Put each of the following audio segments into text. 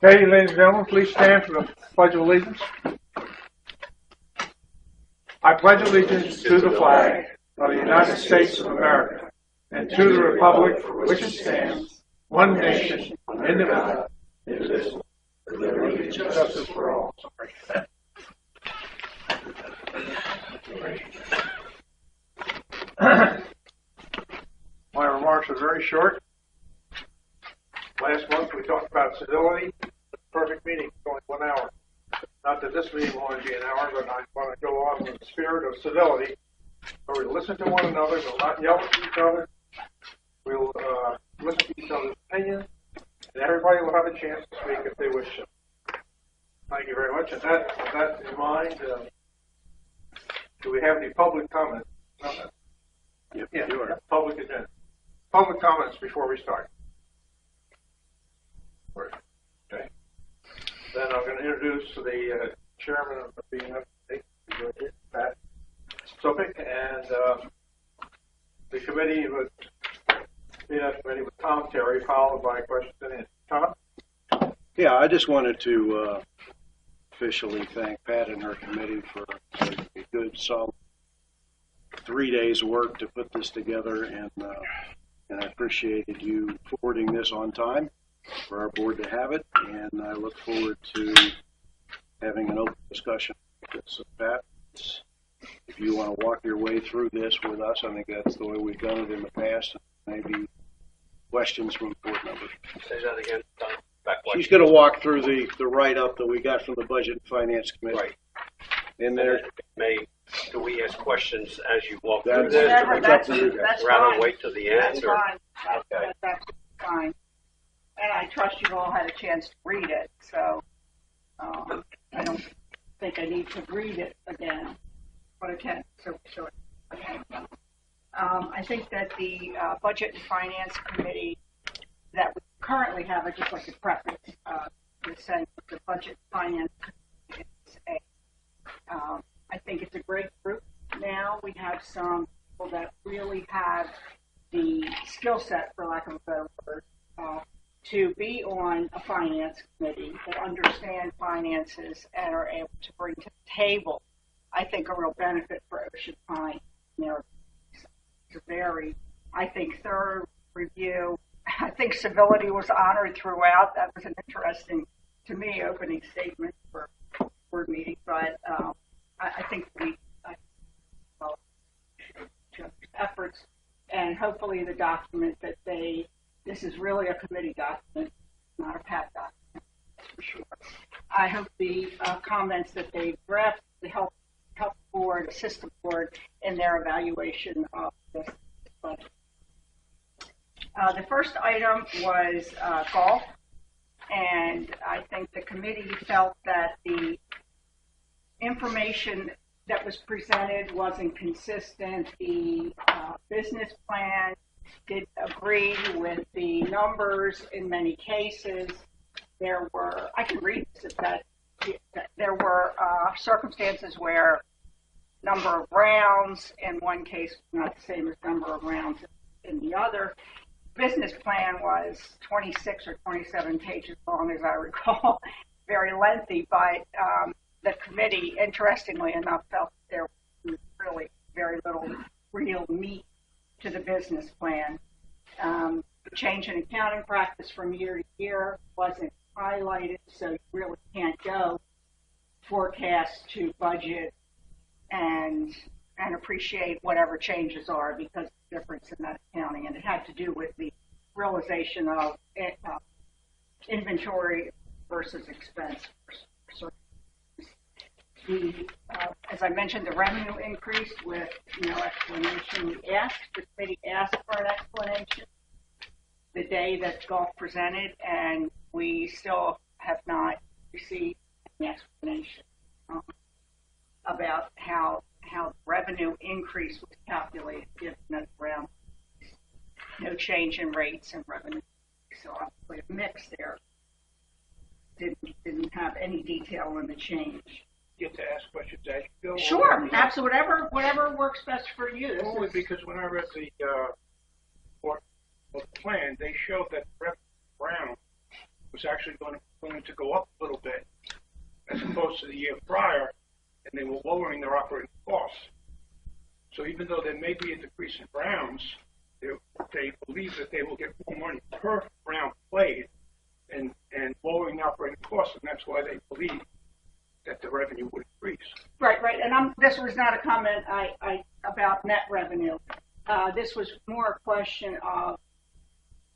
Okay, ladies and gentlemen, please stand for the Pledge of Allegiance. I pledge allegiance to the flag of the United States of America and to the republic for which it stands, one nation, indivisible, with liberty and justice for all. My remarks are very short. Last month we talked about civility. Perfect meeting, only 1 hour. Not that this meeting will only be an hour, but I want to go on with the spirit of civility. So we listen to one another, we'll not yell at each other. We'll listen to each other's opinions, and everybody will have a chance to speak if they wish to. Thank you very much. And with that in mind, do we have any public comments? Yeah, public agenda. Public comments before we start. Okay. Then I'm going to introduce the chairman of the BNF, Pat Sopik, and the committee with BNF committee with Tom Terry, followed by questions and answers. Tom? Yeah, I just wanted to officially thank Pat and her committee for a good, solid 3 days' work to put this together, and I appreciated you forwarding this on time for our board to have it, and I look forward to having an open discussion. So, Pat, if you want to walk your way through this with us, I think that's the way we've done it in the past. Maybe questions from board members. Say that again, Tom. She's going to walk through the write-up that we got from the Budget and Finance Committee. Right. And there, do we ask questions as you walk That's- through this? Whatever, Or that's rather fine. wait till the end? That's Or? fine. Okay. That's absolutely fine. And I trust you've all had a chance to read it, so I don't think I need to read it again, but I can. So okay. I think that the Budget and Finance Committee that we currently have, I'd just like to preface with saying that the Budget and Finance Committee is I think it's a great group now. We have some people that really have the skill set, for lack of a better word, to be on a finance committee that understand finances and are able to bring to the table, I think, a real benefit for Ocean Pine. It's a very, I think, thorough review. I think civility was honored throughout. That was an interesting, to me, opening statement for a board meeting. But I think efforts, and hopefully the document that this is really a committee document, not a PAT document, that's for sure. I hope the comments that they draft to help the board, assist the board in their evaluation of this budget. The first item was golf, and I think the committee felt that the information that was presented wasn't consistent. The business plan did agree with the numbers in many cases. There were, I can read this, that there were circumstances where number of rounds in one case was not the same as number of rounds in the other. Business plan was 26 or 27 pages long, as I recall, very lengthy, but the committee, interestingly enough, felt there was really very little real meat to the business plan. The change in accounting practice from year to year wasn't highlighted, so you really can't go forecast to budget and appreciate whatever changes are because of the difference in that accounting. And it had to do with the realization of inventory versus expense. As I mentioned, the revenue increased with no explanation. The committee asked for an explanation the day that golf presented, and we still have not received an explanation about how revenue increase was calculated, given that around no change in rates and revenue. So obviously a mix there. Didn't have any detail on the change. Get to ask questions as you go. Sure, absolutely. Whatever works best for you. Only because when I read the plan, they showed that revenue round was actually going to go up a little bit as opposed to the year prior, and they were lowering their operating costs. So even though there may be a decrease in rounds, they believe that they will get more money per round played and lowering the operating costs, and that's why they believe that the revenue would increase. Right. And this was not a comment about net revenue. This was more a question of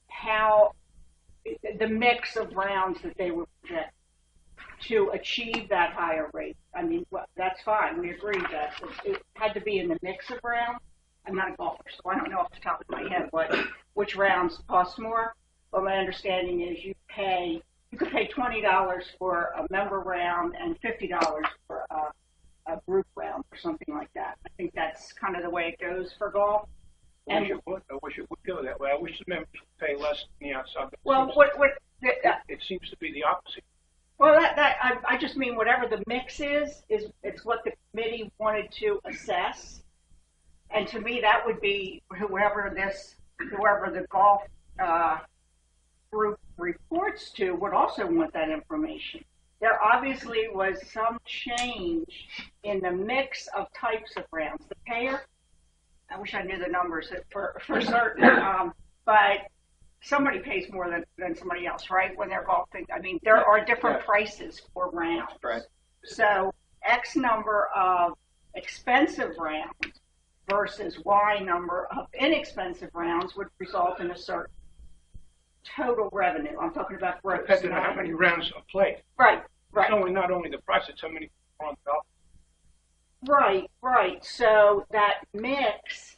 how the mix of rounds that they would project to achieve that higher rate. I mean, that's fine. We agreed that it had to be in the mix of rounds. I'm not a golfer, so I don't know off the top of my head which rounds cost more. But my understanding is you could pay $20 for a member round and $50 for a group round or something like that. I think that's kind of the way it goes for golf. I wish it would go that way. I wish the members would pay less than the outside. Well, It seems to be the opposite. Well, I just mean whatever the mix is it's what the committee wanted to assess, and to me that would be whoever the golf group reports to would also want that information. There obviously was some change in the mix of types of rounds. The payer, I wish I knew the numbers for certain, but somebody pays more than somebody else, right? When they're golfing, I mean, there are different prices for rounds. Right. So X number of expensive rounds versus Y number of inexpensive rounds would result in a certain total revenue. I'm talking about gross. Depending on how many rounds are played. Right. It's not only the price, it's how many people on the golf. Right. So that mix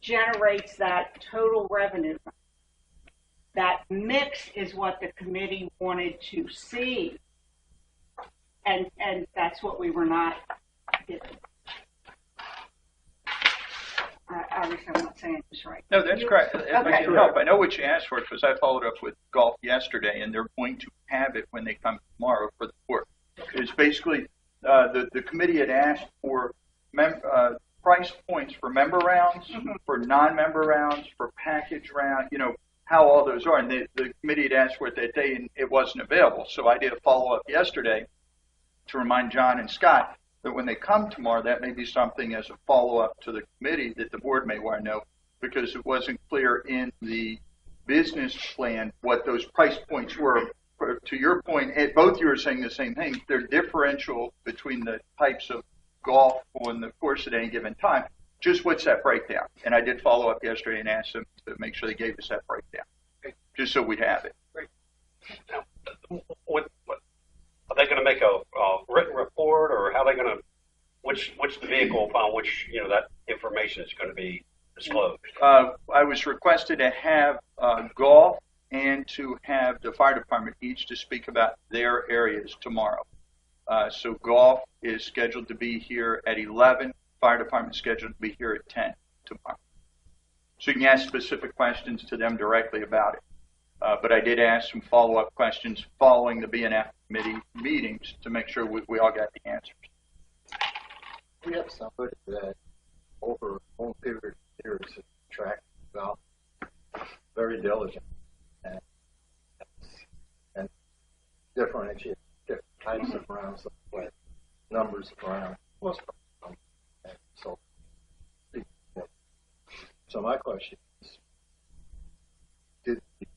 generates that total revenue. That mix is what the committee wanted to see, and that's what we were not given. Obviously, I'm not saying this right. No, that's correct. If I can help, I know what you asked for because I followed up with golf yesterday, and they're going to have it when they come tomorrow for the board. It's basically the committee had asked for price points for member rounds, for non-member rounds, for package round, how all those are. And the committee had asked for it that day, and it wasn't available. So I did a follow-up yesterday to remind John and Scott that when they come tomorrow, that may be something as a follow-up to the committee that the board may want to know, because it wasn't clear in the business plan what those price points were. To your point, both you were saying the same thing. They're differential between the types of golf on the course at any given time. Just what's that breakdown? And I did follow up yesterday and asked them to make sure they gave us that breakdown, just so we'd have it. Now, what are they going to make a written report, or how are they going to? Which the vehicle upon which that information is going to be disclosed? I was requested to have golf and to have the fire department each to speak about their areas tomorrow. So golf is scheduled to be here at 11. Fire department scheduled to be here at 10 tomorrow. So you can ask specific questions to them directly about it. But I did ask some follow-up questions following the BNF committee meetings to make sure we all got the answers. We have somebody that over a long period of years has tracked golf, very diligent, and differentiate different types of rounds of play, numbers of rounds, most of them. So my question is, did the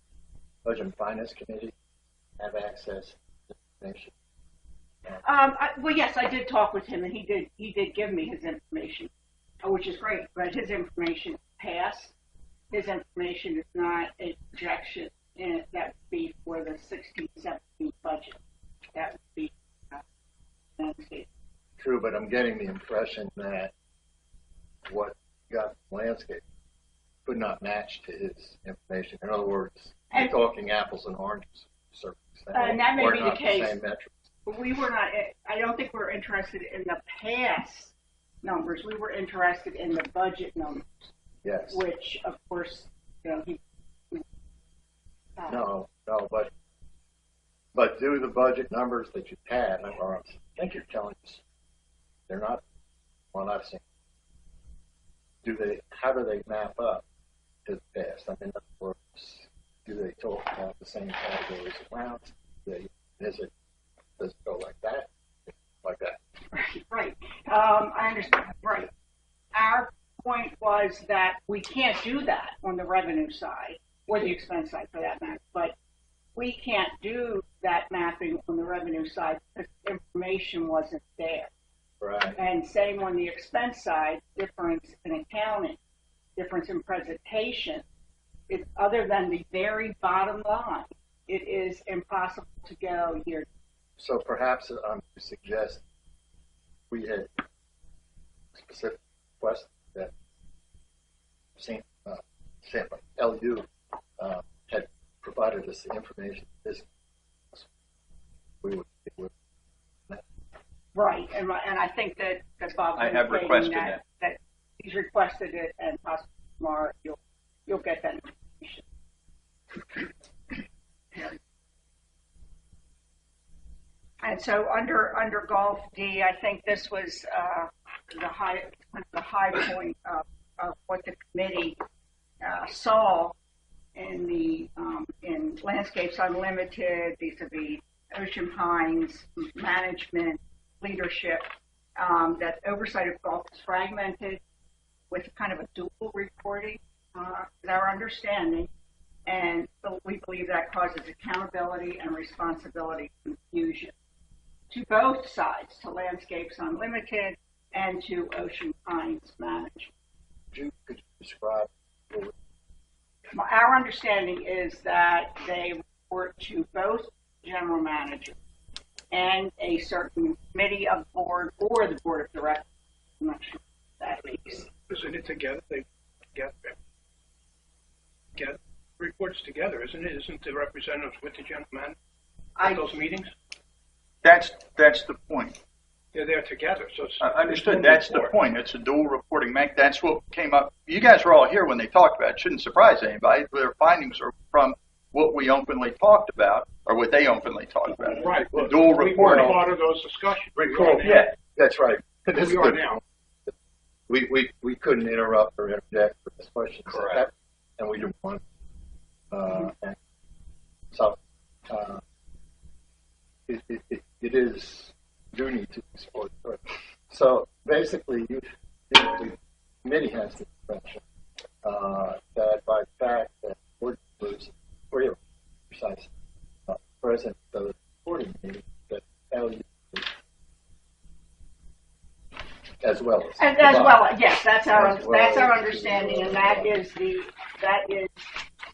Budget and Finance Committee have access to information? Well, yes, I did talk with him, and he did give me his information, which is great. But his information passed. His information is not a projection, and that would be for the 16-17 budget. That would be landscape. True, but I'm getting the impression that what got from landscape could not match to his information. In other words, you're talking apples and oranges. And that may or be not the case. Same metrics. But we were not. I don't think we're interested in the past numbers. We were interested in the budget numbers. Yes. Which, of course, he. No, but do the budget numbers that you've had, or I think you're telling us they're not what I've seen. How do they map up to the past? I mean, in other words, do they talk about the same categories of rounds, Is it, does it go like that? Like that? Right. I understand. Right. Our point was that we can't do that on the revenue side or the expense side for that matter, but we can't do that mapping on the revenue side because information wasn't there. Right. And same on the expense side, difference in accounting, difference in presentation. Other than the very bottom line, it is impossible to go here. So perhaps I'm to suggest we had specific requests that LU had provided us the information. We would. Right, and I think that Bob I have indicating requested that he's requested it, and possibly tomorrow you'll get that information. And so under Golf D, I think this was the high point of what the committee saw in Landscapes Unlimited, vis-a-vis Ocean Pines management leadership, that oversight of golf is fragmented with kind of a dual reporting, is our understanding, and so we believe that causes accountability and responsibility confusion to both sides, to Landscapes Unlimited and to Ocean Pines management. Could you describe? Our understanding is that they report to both general manager and a certain committee of the board or the board of directors. I'm not sure what that is. Isn't it together? They get reports together, isn't it? Isn't the representatives with the general manager at those meetings? That's the point. They're there together, so it's Understood. That's the point. It's a dual reporting. That's what came up. You guys were all here when they talked about it. Shouldn't surprise anybody. Their findings are from what we openly talked about, or what they openly talked about. Right. The dual We reporting. were part of those discussions. Yeah. That's right. We are now. We couldn't interrupt or interject with this question. Correct. And we didn't want. And so it is duty to explore. So basically, the committee has the impression that by the fact that board members, three of them, precise, present at the reporting meeting, that LU as well as yes, that's our understanding, and that is the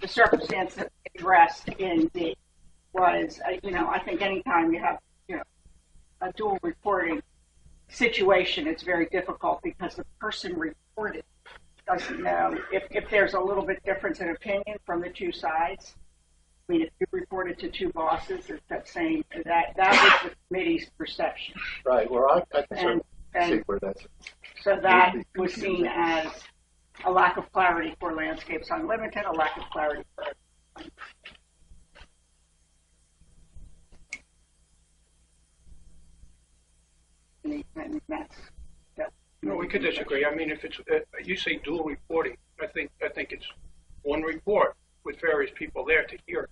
circumstance that we addressed in D. Was I think anytime you have a dual reporting situation, it's very difficult because the person reported doesn't know if there's a little bit difference in opinion from the two sides. I mean, if you reported to two bosses, it's that same that was the committee's perception. Right. Well, I can certainly see where that's. So that was seen as a lack of clarity for Landscapes Unlimited, a lack of clarity for everyone. And that's No, we could disagree. I mean, if it's you say dual reporting, I think it's one report with various people there to hear it.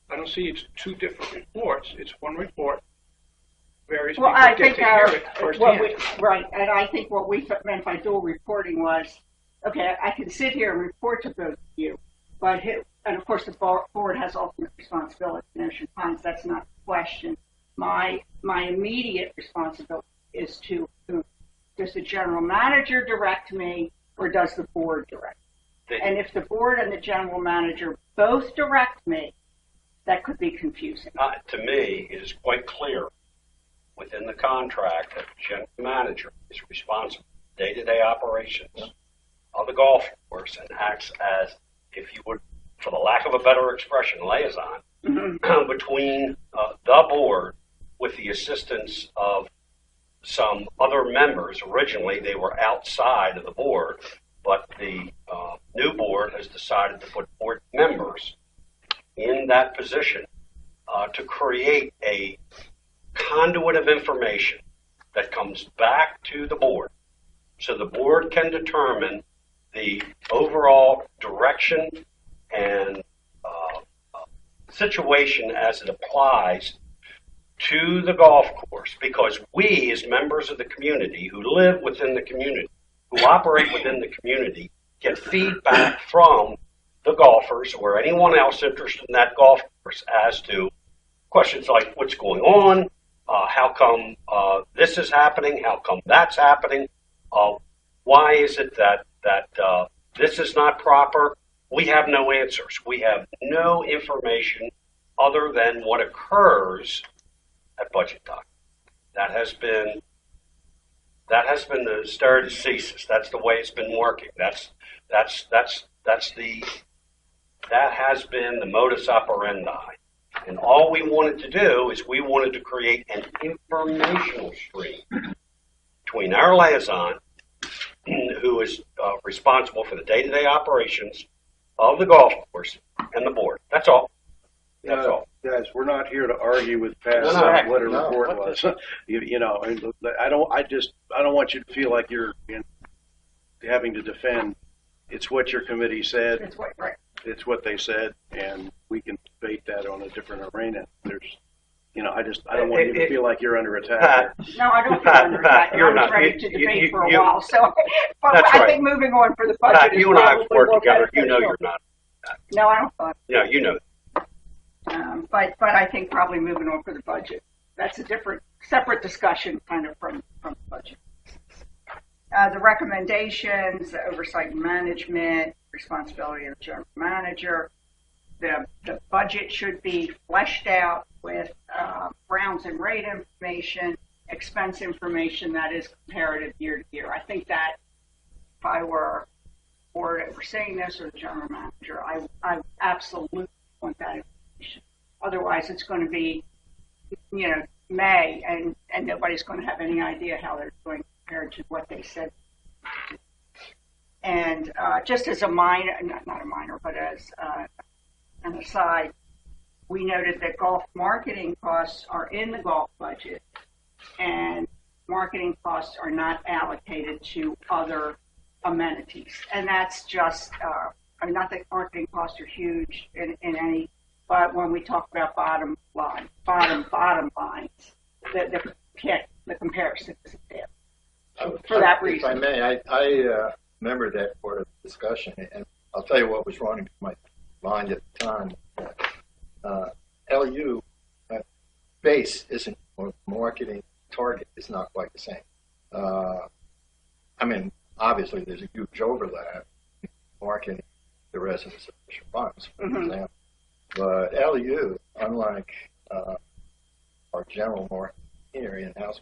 I don't see it's two different reports. It's one report. Various people get to hear it firsthand. Right, and I think what we meant by dual reporting was, okay, I can sit here and report to both of you, but and of course the board has ultimate responsibility in Ocean Pines. That's not the question. My immediate responsibility is to, does the general manager direct me or does the board direct me? And if the board and the general manager both direct me, that could be confusing. To me, it is quite clear within the contract that the general manager is responsible for day-to-day operations of the golf course and acts as, if you would, for the lack of a better expression, liaison between the board with the assistance of some other members. Originally, they were outside of the board, but the new board has decided to put board members in that position to create a conduit of information that comes back to the board so the board can determine the overall direction and situation as it applies to the golf course, because we, as members of the community who live within the community, who operate within the community, get feedback from the golfers or anyone else interested in that golf course as to questions like what's going on, how come this is happening, how come that's happening, why is it that this is not proper. We have no answers. We have no information other than what occurs at budget time. That has been the stare decisis. That's the way it's been working. That has been the modus operandi. And all we wanted to do is we wanted to create an informational stream between our liaison, who is responsible for the day-to-day operations of the golf course, and the board. That's all. That's all. Guys, we're not here to argue with Pat No, on what a no. report was. you know, I don't want you to feel like you're having to defend. It's what your committee said. That's what, right. It's what they said, and we can debate that on a different arena. There's, I don't want you to feel like you're under attack. Pat, No, I don't feel under attack. You're I'm not. ready to You- debate for a you- while. So, but That's I right. think moving on for the budget Pat, is you and I have probably worked more together. You know beneficial. you're not. No, I don't thought. You know. But I think probably moving on for the budget. That's a separate discussion kind of from the budget. The recommendations, the oversight and management, responsibility of the general manager. The budget should be fleshed out with rounds and rate information, expense information that is comparative year to year. I think that if I were board overseeing this or the general manager, I absolutely want that information. Otherwise, it's going to be, May, and nobody's going to have any idea how they're doing compared to what they said. And just as a minor, not a minor, but as an aside, we noted that golf marketing costs are in the golf budget, and marketing costs are not allocated to other amenities. And that's just, not that marketing costs are huge in any, but when we talk about bottom lines, the comparison isn't there. For that reason. If I may, I remember that for a discussion, and I'll tell you what was running through my mind at the time. LU base isn't, or marketing target is not quite the same. Obviously there's a huge overlap in marketing the residents of Bishop Farms, for example. But LU, unlike our general market here in-house,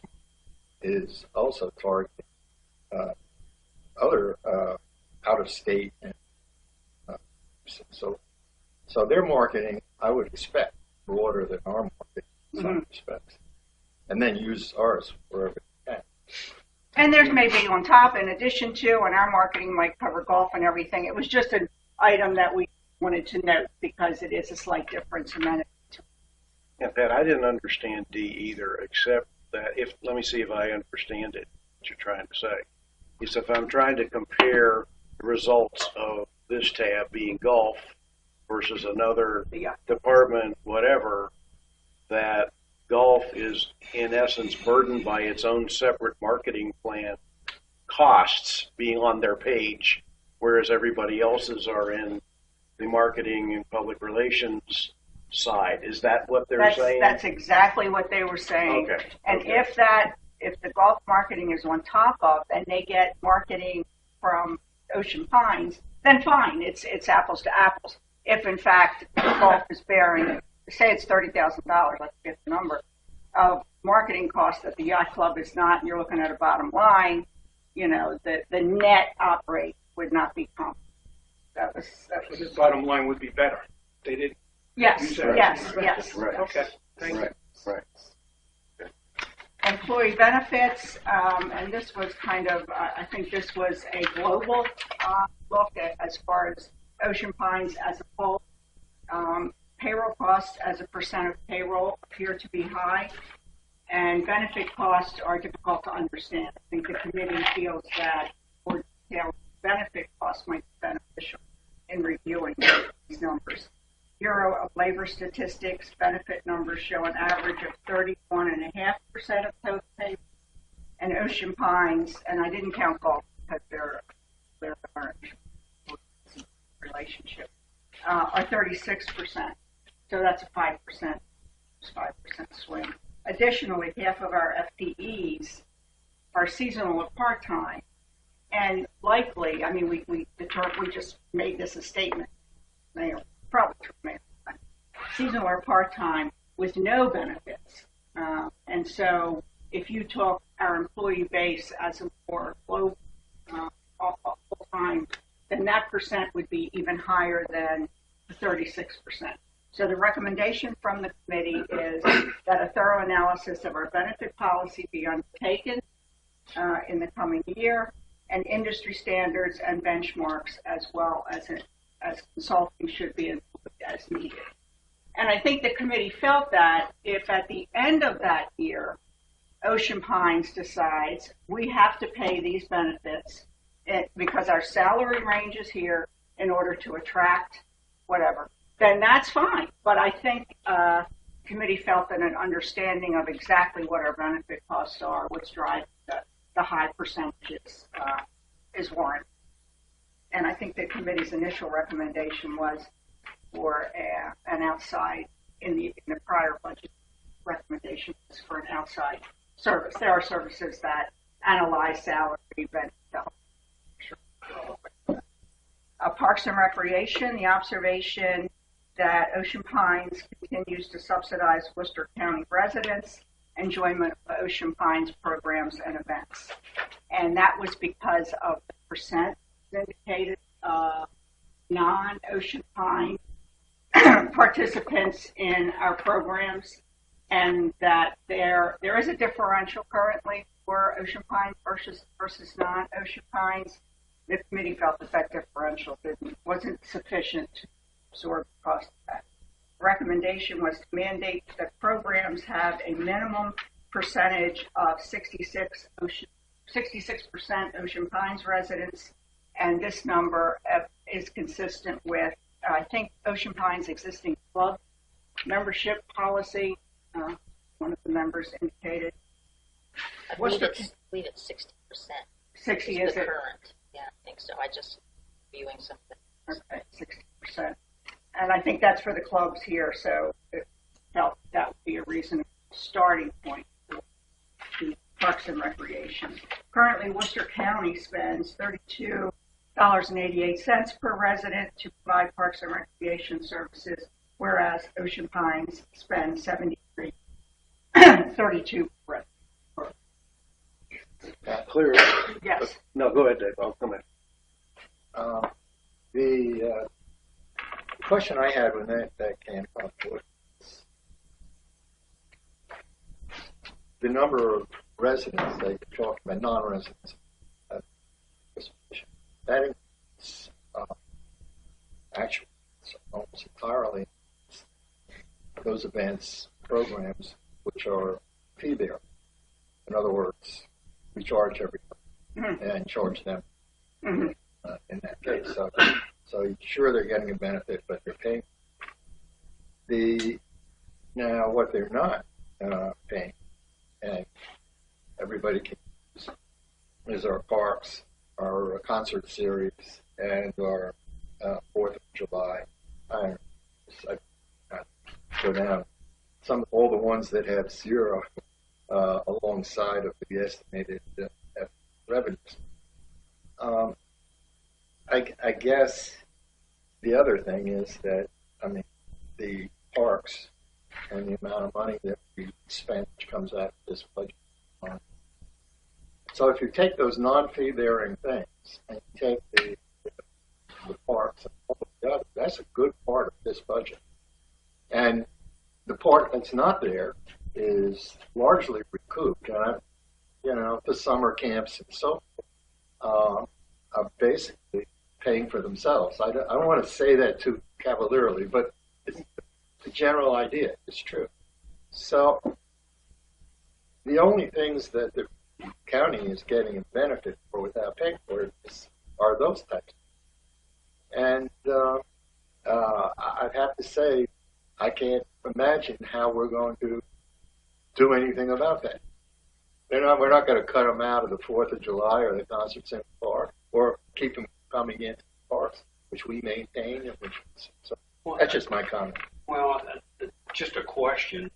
is also targeting other out-of-state, and so their marketing, I would expect, broader than our market in some respects, and then use ours wherever we can. And there's maybe on top, in addition to, and our marketing might cover golf and everything. It was just an item that we wanted to note because it is a slight difference in that. Yeah, Pat, I didn't understand D either, except that let me see if I understand it, what you're trying to say. Is if I'm trying to compare the results of this tab being golf versus another department, whatever, that golf is in essence burdened by its own separate marketing plan costs being on their page, whereas everybody else's are in the marketing and public relations side. Is that what they're saying? That's exactly what they were saying. Okay. And okay. if the golf marketing is on top of, and they get marketing from Ocean Pines, then fine, it's apples to apples. If in fact golf is bearing, say it's $30,000, I forget the number, of marketing costs that the yacht club is not, and you're looking at a bottom line, the net operate would not be comparable. That was The bottom line would be better. They did. yes. Right. Okay. Thank you. Right. Employee benefits, and this was kind of, I think this was a global look at as far as Ocean Pines as a whole. Payroll costs as a percent of payroll appear to be high, and benefit costs are difficult to understand. I think the committee feels that more detailed benefit costs might be beneficial in reviewing these numbers. Bureau of Labor Statistics benefit numbers show an average of 31.5% of total pay. And Ocean Pines, and I didn't count golf because they're a relationship, are 36%. So that's a 5% swing. Additionally, half of our FTEs are seasonal or part-time, and likely, I mean, we just made this a statement, Mayor, probably true, Mayor, seasonal or part-time with no benefits. And so if you took our employee base as a more low full-time, then that percent would be even higher than the 36%. So the recommendation from the committee is that a thorough analysis of our benefit policy be undertaken in the coming year, and industry standards and benchmarks as well as consulting should be included as needed. And I think the committee felt that if at the end of that year, Ocean Pines decides we have to pay these benefits because our salary range is here in order to attract whatever, then that's fine. But I think committee felt that an understanding of exactly what our benefit costs are, what's driving the high percentages, is warranted. And I think the committee's initial recommendation was for an outside, in the prior budget recommendation was for an outside service. There are services that analyze salary, benefit, Parks and Recreation, the observation that Ocean Pines continues to subsidize Worcester County residents' enjoyment of Ocean Pines programs and events. And that was because of the percent indicated non-Ocean Pine participants in our programs, and that there is a differential currently for Ocean Pines versus non-Ocean Pines. The committee felt that differential wasn't sufficient to absorb the cost of that. The recommendation was to mandate that programs have a minimum percentage of 66% Ocean Pines residents, and this number is consistent with, I think, Ocean Pines' existing club membership policy. One of the members indicated. I believe it's 60%. 60 is it? Current. Yeah, I think so. I just viewing something. Okay, 60%. And I think that's for the clubs here, so it felt that would be a reasonable starting point for the Parks and Recreation. Currently, Worcester County spends $32.88 per resident to provide Parks and Recreation services, whereas Ocean Pines spends $73.32 per resident. Clear. Yes. No, go ahead, Dave. I'll come in. The question I had when that came up was the number of residents that you're talking about, non-residents. That includes actually almost entirely those events, programs which are fee-bearing. In other words, we charge everybody and charge them in that case. So sure they're getting a benefit, but they're paying. Now what they're not paying, and everybody can use, is our parks, our concert series, and our 4th of July. I go down all the ones that have zero alongside of the estimated revenues. I guess the other thing is that, I mean, the parks and the amount of money that we spend, which comes out of this budget. So if you take those non-fee bearing things and you take the parks and all of the other, that's a good part of this budget. And the part that's not there is largely recouped. The summer camps and so forth are basically paying for themselves. I don't want to say that too cavalierly, but the general idea is true. So the only things that the county is getting a benefit for without paying for it are those types. And I'd have to say I can't imagine how we're going to do anything about that. We're not going to cut them out of the 4th of July or the concerts in the park, or keep them coming into the parks, which we maintain. And so that's just my comment. Well, just a question.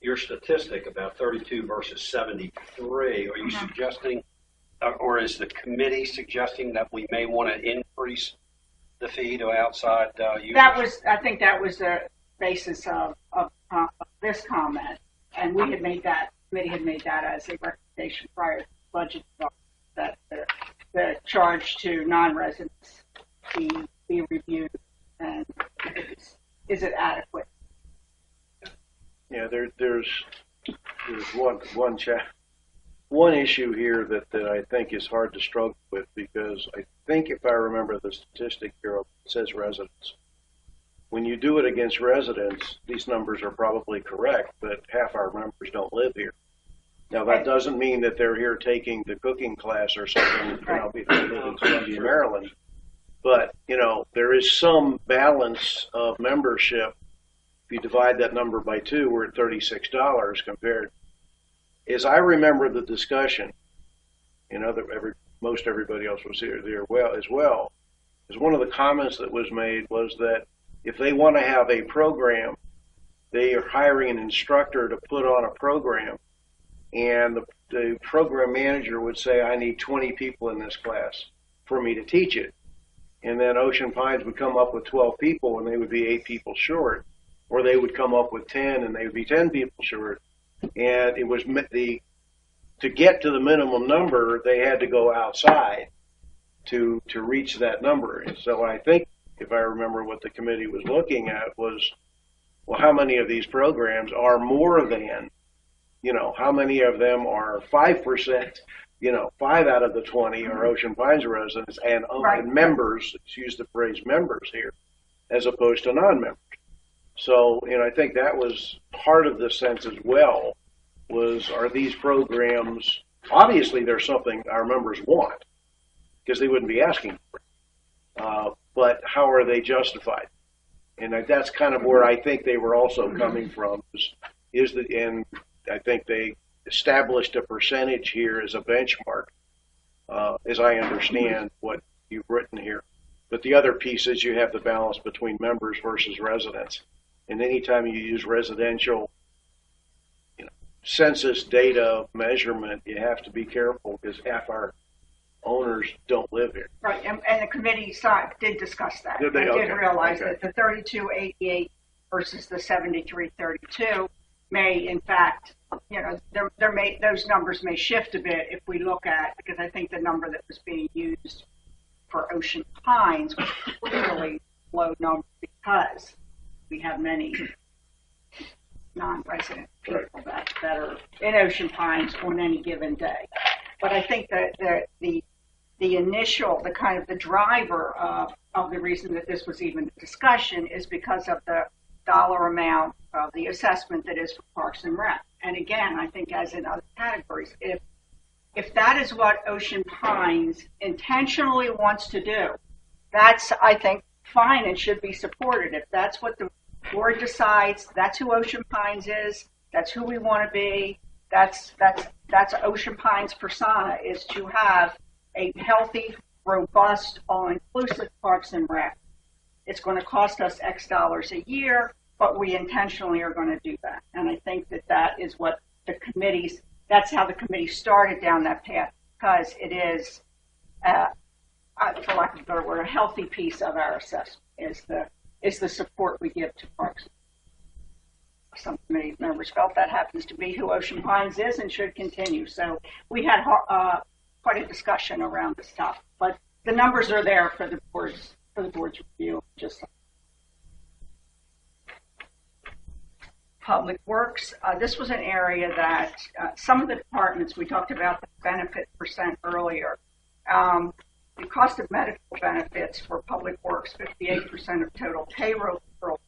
Your statistic about 32 versus 73, are you suggesting, or is the committee suggesting that we may want to increase the fee to outside users? I think that was the basis of this comment, and we had made that, committee had made that as a recommendation prior to the budget that the charge to non-residents be reviewed, and is it adequate? Yeah, there's one issue here that I think is hard to struggle with, because I think if I remember the statistic here, it says residents. When you do it against residents, these numbers are probably correct, but half our members don't live here. Now, that doesn't mean that they're here taking the cooking class or something, if they live in Columbia, Maryland. But, there is some balance of membership. If you divide that number by 2, we're at $36 compared. As I remember the discussion, most everybody else was here as well, is one of the comments that was made was that if they want to have a program, they are hiring an instructor to put on a program, and the program manager would say, I need 20 people in this class for me to teach it. And then Ocean Pines would come up with 12 people, and they would be 8 people short. Or they would come up with 10, and they would be 10 people short. And it was to get to the minimum number, they had to go outside to reach that number. And so I think, if I remember what the committee was looking at, was, well, how many of these programs are more than, how many of them are 5%, 5 out of the 20 are Ocean Pines residents and members, let's use the phrase members here, as opposed to non-members. So, I think that was part of the sense as well, are these programs, obviously there's something our members want, because they wouldn't be asking for it. But how are they justified? And that's kind of where I think they were also coming from, and I think they established a percentage here as a benchmark, as I understand what you've written here. But the other piece is you have the balance between members versus residents. And anytime you use residential, census data measurement, you have to be careful, because half our owners don't live here. Right, and the committee did discuss that. Did they? Did realize that the 3288 versus the 7332 may, in fact, those numbers may shift a bit if we look at, because I think the number that was being used for Ocean Pines was clearly low number, because we have many non-resident people that are in Ocean Pines on any given day. But I think that the initial, the kind of the driver of the reason that this was even a discussion is because of the dollar amount of the assessment that is for Parks and Rec. And again, I think as in other categories, if that is what Ocean Pines intentionally wants to do, that's, I think, fine and should be supported. If that's what the board decides, that's who Ocean Pines is, that's who we want to be, that's Ocean Pines' persona, is to have a healthy, robust, all-inclusive Parks and Rec. It's going to cost us X dollars a year, but we intentionally are going to do that. And I think that is what that's how the committee started down that path, because it is, for lack of a better word, a healthy piece of our assessment is the support we give to parks. Some committee members felt that happens to be who Ocean Pines is and should continue. So we had quite a discussion around this topic, but the numbers are there for the board's review. Just Public Works. This was an area that some of the departments, we talked about the benefit percent earlier. The cost of medical benefits for Public Works, 58% of total payroll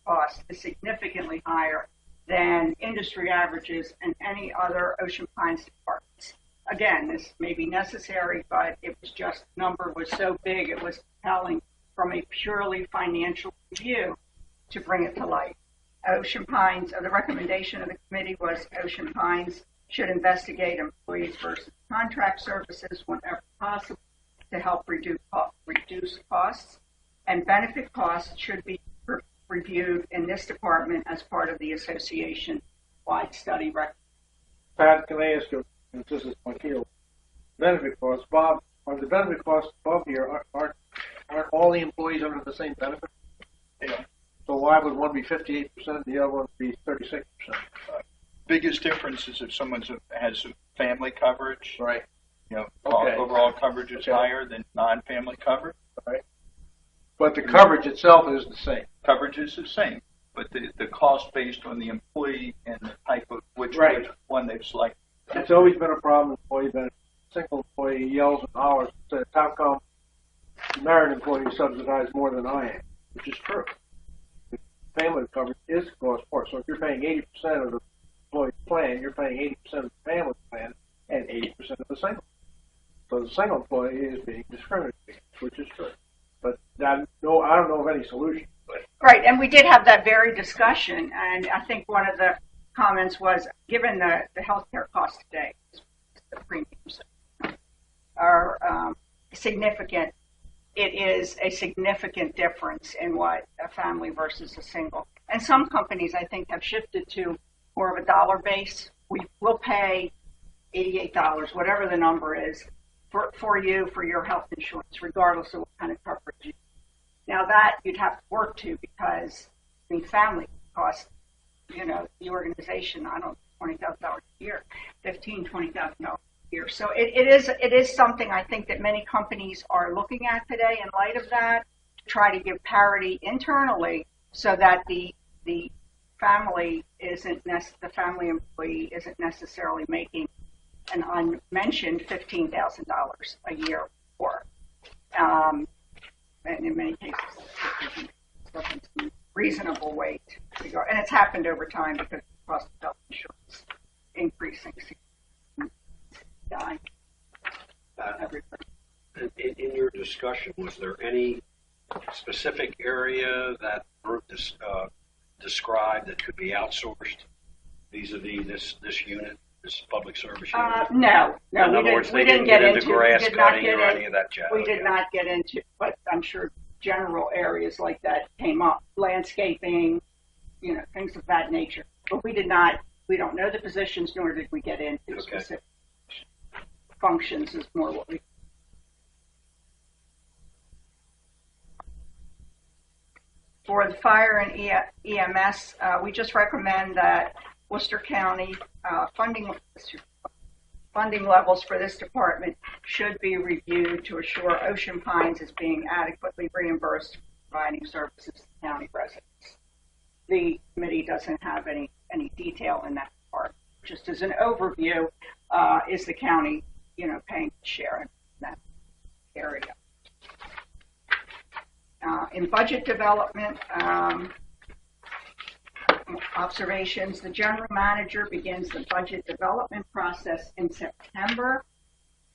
costs, is significantly higher than industry averages and any other Ocean Pines departments. Again, this may be necessary, but it was just, the number was so big, it was compelling from a purely financial review to bring it to light. Ocean Pines, the recommendation of the committee was Ocean Pines should investigate employees versus contract services whenever possible to help reduce costs, and benefit costs should be reviewed in this department as part of the association-wide study record. Pat, can I ask you, since this is my field, benefit costs, Bob, are the benefit costs above here, aren't all the employees under the same benefit? Yeah. So why would one be 58% and the other one be 36%? Biggest difference is if someone has family coverage, Right. you know, Okay. overall coverage is Okay. higher than non-family coverage. But the coverage itself is the same. Coverage is the same, but the cost based on the employee and the type of which Right. one they've selected. It's always been a problem with employee benefits. Single employee yells and hollers and says, how come married employees subsidize more than I am? Which is true. The family coverage is cost more. So if you're paying 80% of the employee plan, you're paying 80% of the family plan and 80% of the single. So the single employee is being discriminated against, which is true. But I don't know of any solution. Right, and we did have that very discussion, and I think one of the comments was, given the healthcare costs today, the premiums are significant. It is a significant difference in what a family versus a single. And some companies, I think, have shifted to more of a dollar base. We will pay $88, whatever the number is, for you for your health insurance, regardless of what kind of coverage you. Now that you'd have to work to, because the family costs, you know, the organization, I don't know, $20,000 a year, $20,000 a year. So it is something I think that many companies are looking at today in light of that, to try to give parity internally so that the family the family employee isn't necessarily making an unmentioned $15,000 a year for. And in many cases, it's a reasonable way to go. And it's happened over time because the cost of health insurance increasing. In your discussion, was there any specific area that group described that could be outsourced vis-a-vis this unit, this public service unit? No, In other words, they didn't get into grass cutting or any of that jazz. We did not get into, but I'm sure general areas like that came up, landscaping, you know, things of that nature. But we don't know the positions, nor did we get into specific functions. Is more what we. For the fire and EMS, we just recommend that Worcester County funding levels for this department should be reviewed to assure Ocean Pines is being adequately reimbursed for providing services to county residents. The committee doesn't have any detail in that part. Just as an overview, is the county, you know, paying share in that area. In budget development, observations, the general manager begins the budget development process in September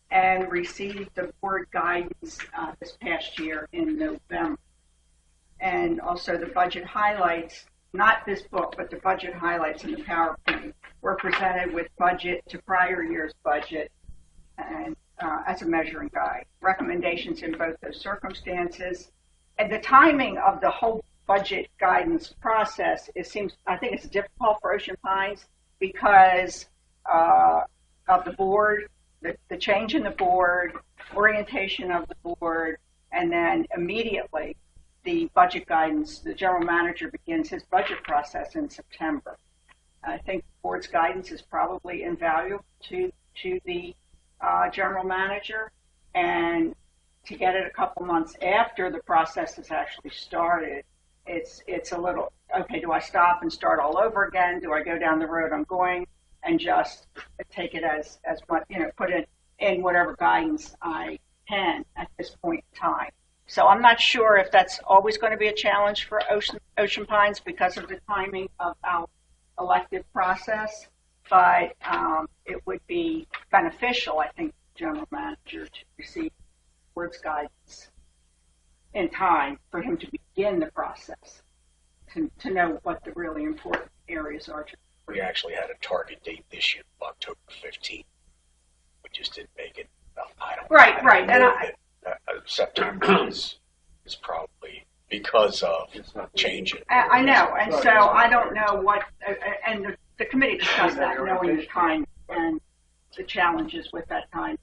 and received the board guidance this past year in November. And also the budget highlights, not this book, but the budget highlights in the PowerPoint were presented with budget to prior year's budget and as a measuring guide. Recommendations in both those circumstances. And the timing of the whole budget guidance process, I think it's difficult for Ocean Pines because of the board, the change in the board, orientation of the board, and then immediately the budget guidance, the general manager begins his budget process in September. I think the board's guidance is probably invaluable to the general manager, and to get it a couple months after the process has actually started, it's a little, okay, do I stop and start all over again? Do I go down the road I'm going and just take it as what, you know, put it in whatever guidance I can at this point in time? So I'm not sure if that's always going to be a challenge for Ocean Pines because of the timing of our elective process, but it would be beneficial, I think, general manager to receive board's guidance in time for him to begin the process, to know what the really important areas are. We actually had a target date this year, October 15th. We just didn't make it. I don't Right, know and that, September is probably because of changing. I know, and so I don't know what, and the committee discussed that, knowing the time and the challenges with that time,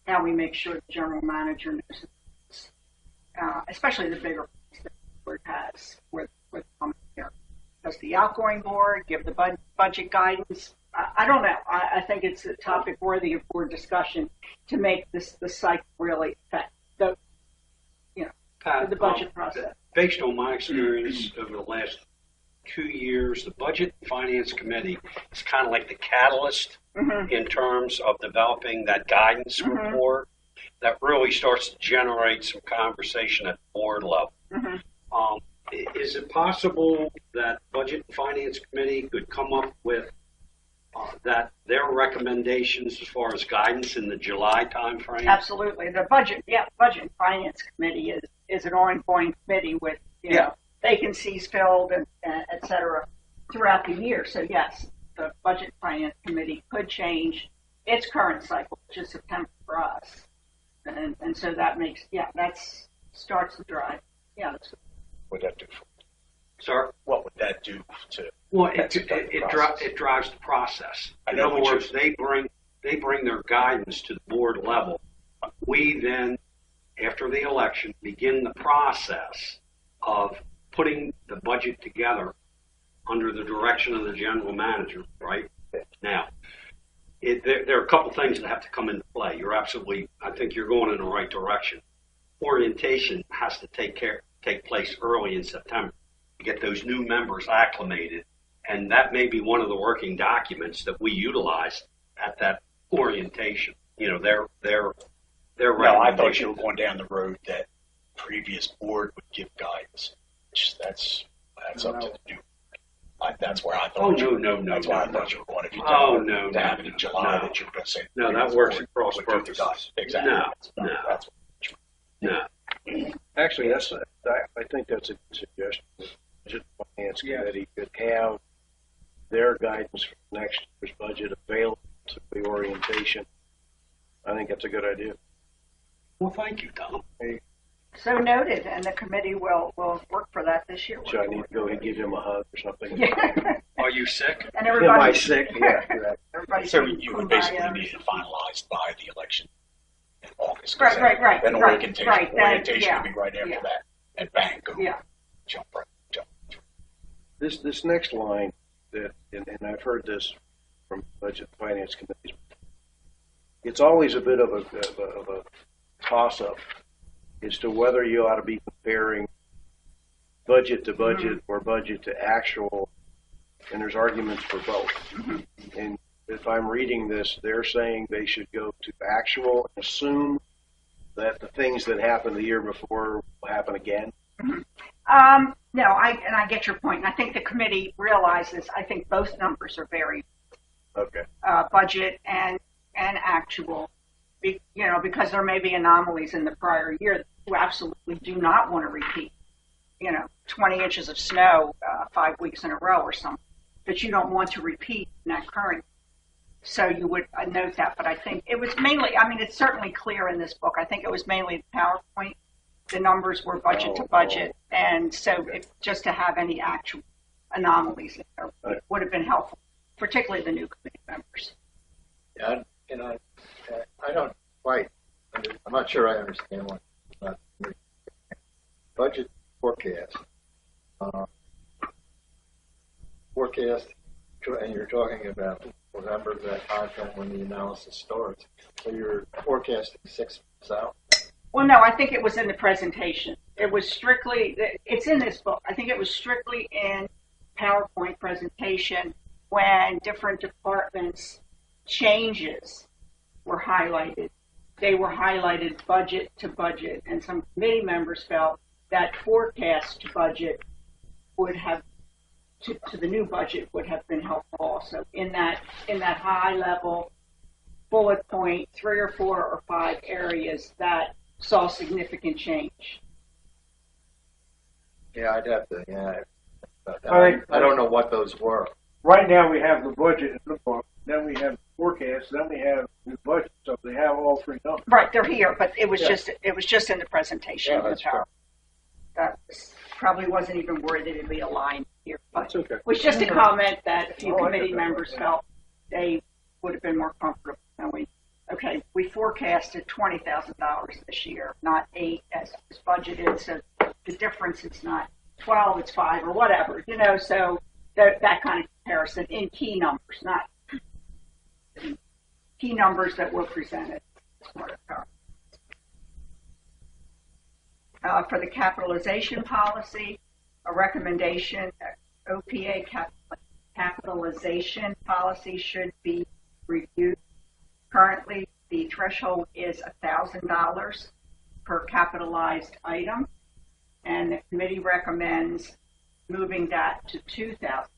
how we make sure the general manager knows, especially the bigger ones that the board has with here. Does the outgoing board give the budget guidance? I don't know. I think it's a topic worthy of board discussion to make the cycle really affect the budget process. Based on my experience over the last 2 years, the Budget and Finance Committee is kind of like the catalyst in terms of developing that guidance report that really starts to generate some conversation at the board level. Is it possible that Budget and Finance Committee could come up with that their recommendations as far as guidance in the July timeframe? Absolutely. The Budget and Finance Committee is an ongoing committee with, you know, vacancies filled and et cetera throughout the year. So yes, the Budget and Finance Committee could change its current cycle, which is September for us. And so that makes, that starts the drive. Yeah. What would that do for? Sir? What would that do to? Well, it drives the process. In other words, they bring their guidance to the board level. We then, after the election, begin the process of putting the budget together under the direction of the general manager, right? Now, there are a couple things that have to come into play. You're absolutely, I think you're going in the right direction. Orientation has to take place early in September to get those new members acclimated, and that may be one of the working documents that we utilize at that orientation. You know, their No, I thought you were going down the road that previous board would give guidance. That's up to the new. That's where I thought. Oh no! That's why I thought you were going. If you no! Have it in July that you were going to say. No, that works across purposes. Exactly. No. Actually, I think that's a good suggestion. The Budget and Finance Committee could have their guidance for next year's budget available to the orientation. I think that's a good idea. Well, thank you, Tom. So noted, and the committee will work for that this year. So I need to go and give him a hug or something. Yeah. Are you sick? And everybody. Am I sick? Yeah. Everybody. So you would basically need it finalized by the election in August. Right. Then orientation will be right after yeah. that, and bang, go. Yeah. Jump. This next line that, and I've heard this from Budget and Finance committees. It's always a bit of a toss-up as to whether you ought to be comparing budget to budget or budget to actual, and there's arguments for both. And if I'm reading this, they're saying they should go to actual and assume that the things that happened the year before will happen again. No, I get your point. And I think the committee realizes, I think both numbers are very Okay. Budget and actual, because there may be anomalies in the prior year that you absolutely do not want to repeat. 20 inches of snow 5 weeks in a row or something that you don't want to repeat in that current. So you would note that. But I think it was mainly, it's certainly clear in this book. I think it was mainly the PowerPoint. The numbers were budget to budget. And so just to have any actual anomalies in there would have been helpful, particularly the new committee members. Yeah, I don't quite, I'm not sure I understand what budget forecast. And you're talking about November, that timeframe when the analysis starts. So you're forecasting 6 months out? Well, no, I think it was in the presentation. It was strictly, it's in this book. I think it was strictly in PowerPoint presentation when different departments' changes were highlighted. They were highlighted budget to budget, and some committee members felt that forecast to budget would have, to the new budget would have been helpful also in that high level bullet point, 3 or 4 or 5 areas that saw significant change. Yeah, I'd have to, yeah. I think- I don't know what those were. Right now, we have the budget in the book, then we have the forecast, then we have the budget, so they have all three numbers. Right, they're here, but it was Yeah. just in the presentation. Yeah, of the that's power. That probably wasn't even worthy to be aligned here, but That's okay. it was just a comment that a few Oh, I committee get that. members felt they would have been more comfortable knowing. Okay, we forecasted $20,000 this year, not 8 as was budgeted, so the difference is not 12, it's 5 or whatever, so that kind of comparison in key numbers, not key numbers that were presented as part of power. For the capitalization policy, a recommendation, OPA capitalization policy should be reviewed. Currently, the threshold is $1,000 per capitalized item, and the committee recommends moving that to $2,000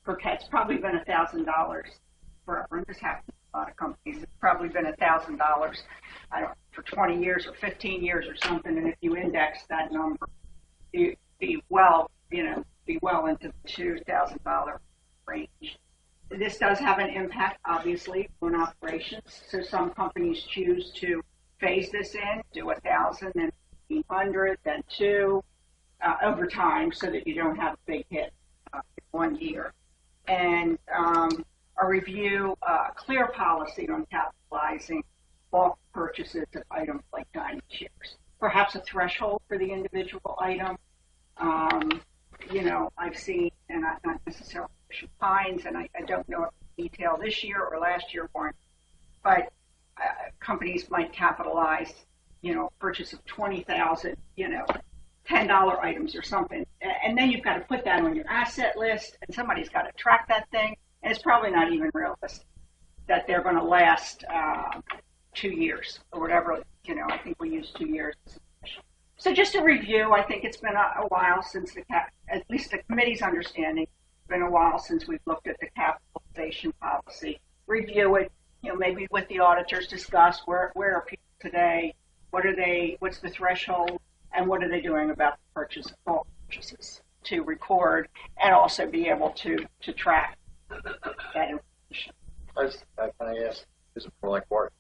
per cat. It's probably been $1,000 forever, and this happens to a lot of companies. It's probably been $1,000, I don't know, for 20 years or 15 years or something, and if you index that number, you'd be well into the $2,000 range. This does have an impact, obviously, on operations. So some companies choose to phase this in, do 1,000, then 1,500, then 2 over time, so that you don't have a big hit in 1 year. And a review, clear policy on capitalizing bulk purchases of items like dining chairs. Perhaps a threshold for the individual item. I've seen, and not necessarily Pines, and I don't know if detail this year or last year weren't, but companies might capitalize, purchase of 20,000, $10 items or something, and then you've got to put that on your asset list, and somebody's got to track that thing, and it's probably not even realistic that they're going to last 2 years or whatever. I think we use 2 years. So just a review. I think it's been a while since at least the committee's understanding. It's been a while since we've looked at the capitalization policy. Review it, maybe with the auditors, discuss where are people today, what's the threshold, and what are they doing about the bulk purchases to record and also be able to track that information. Can I ask, this is more like work,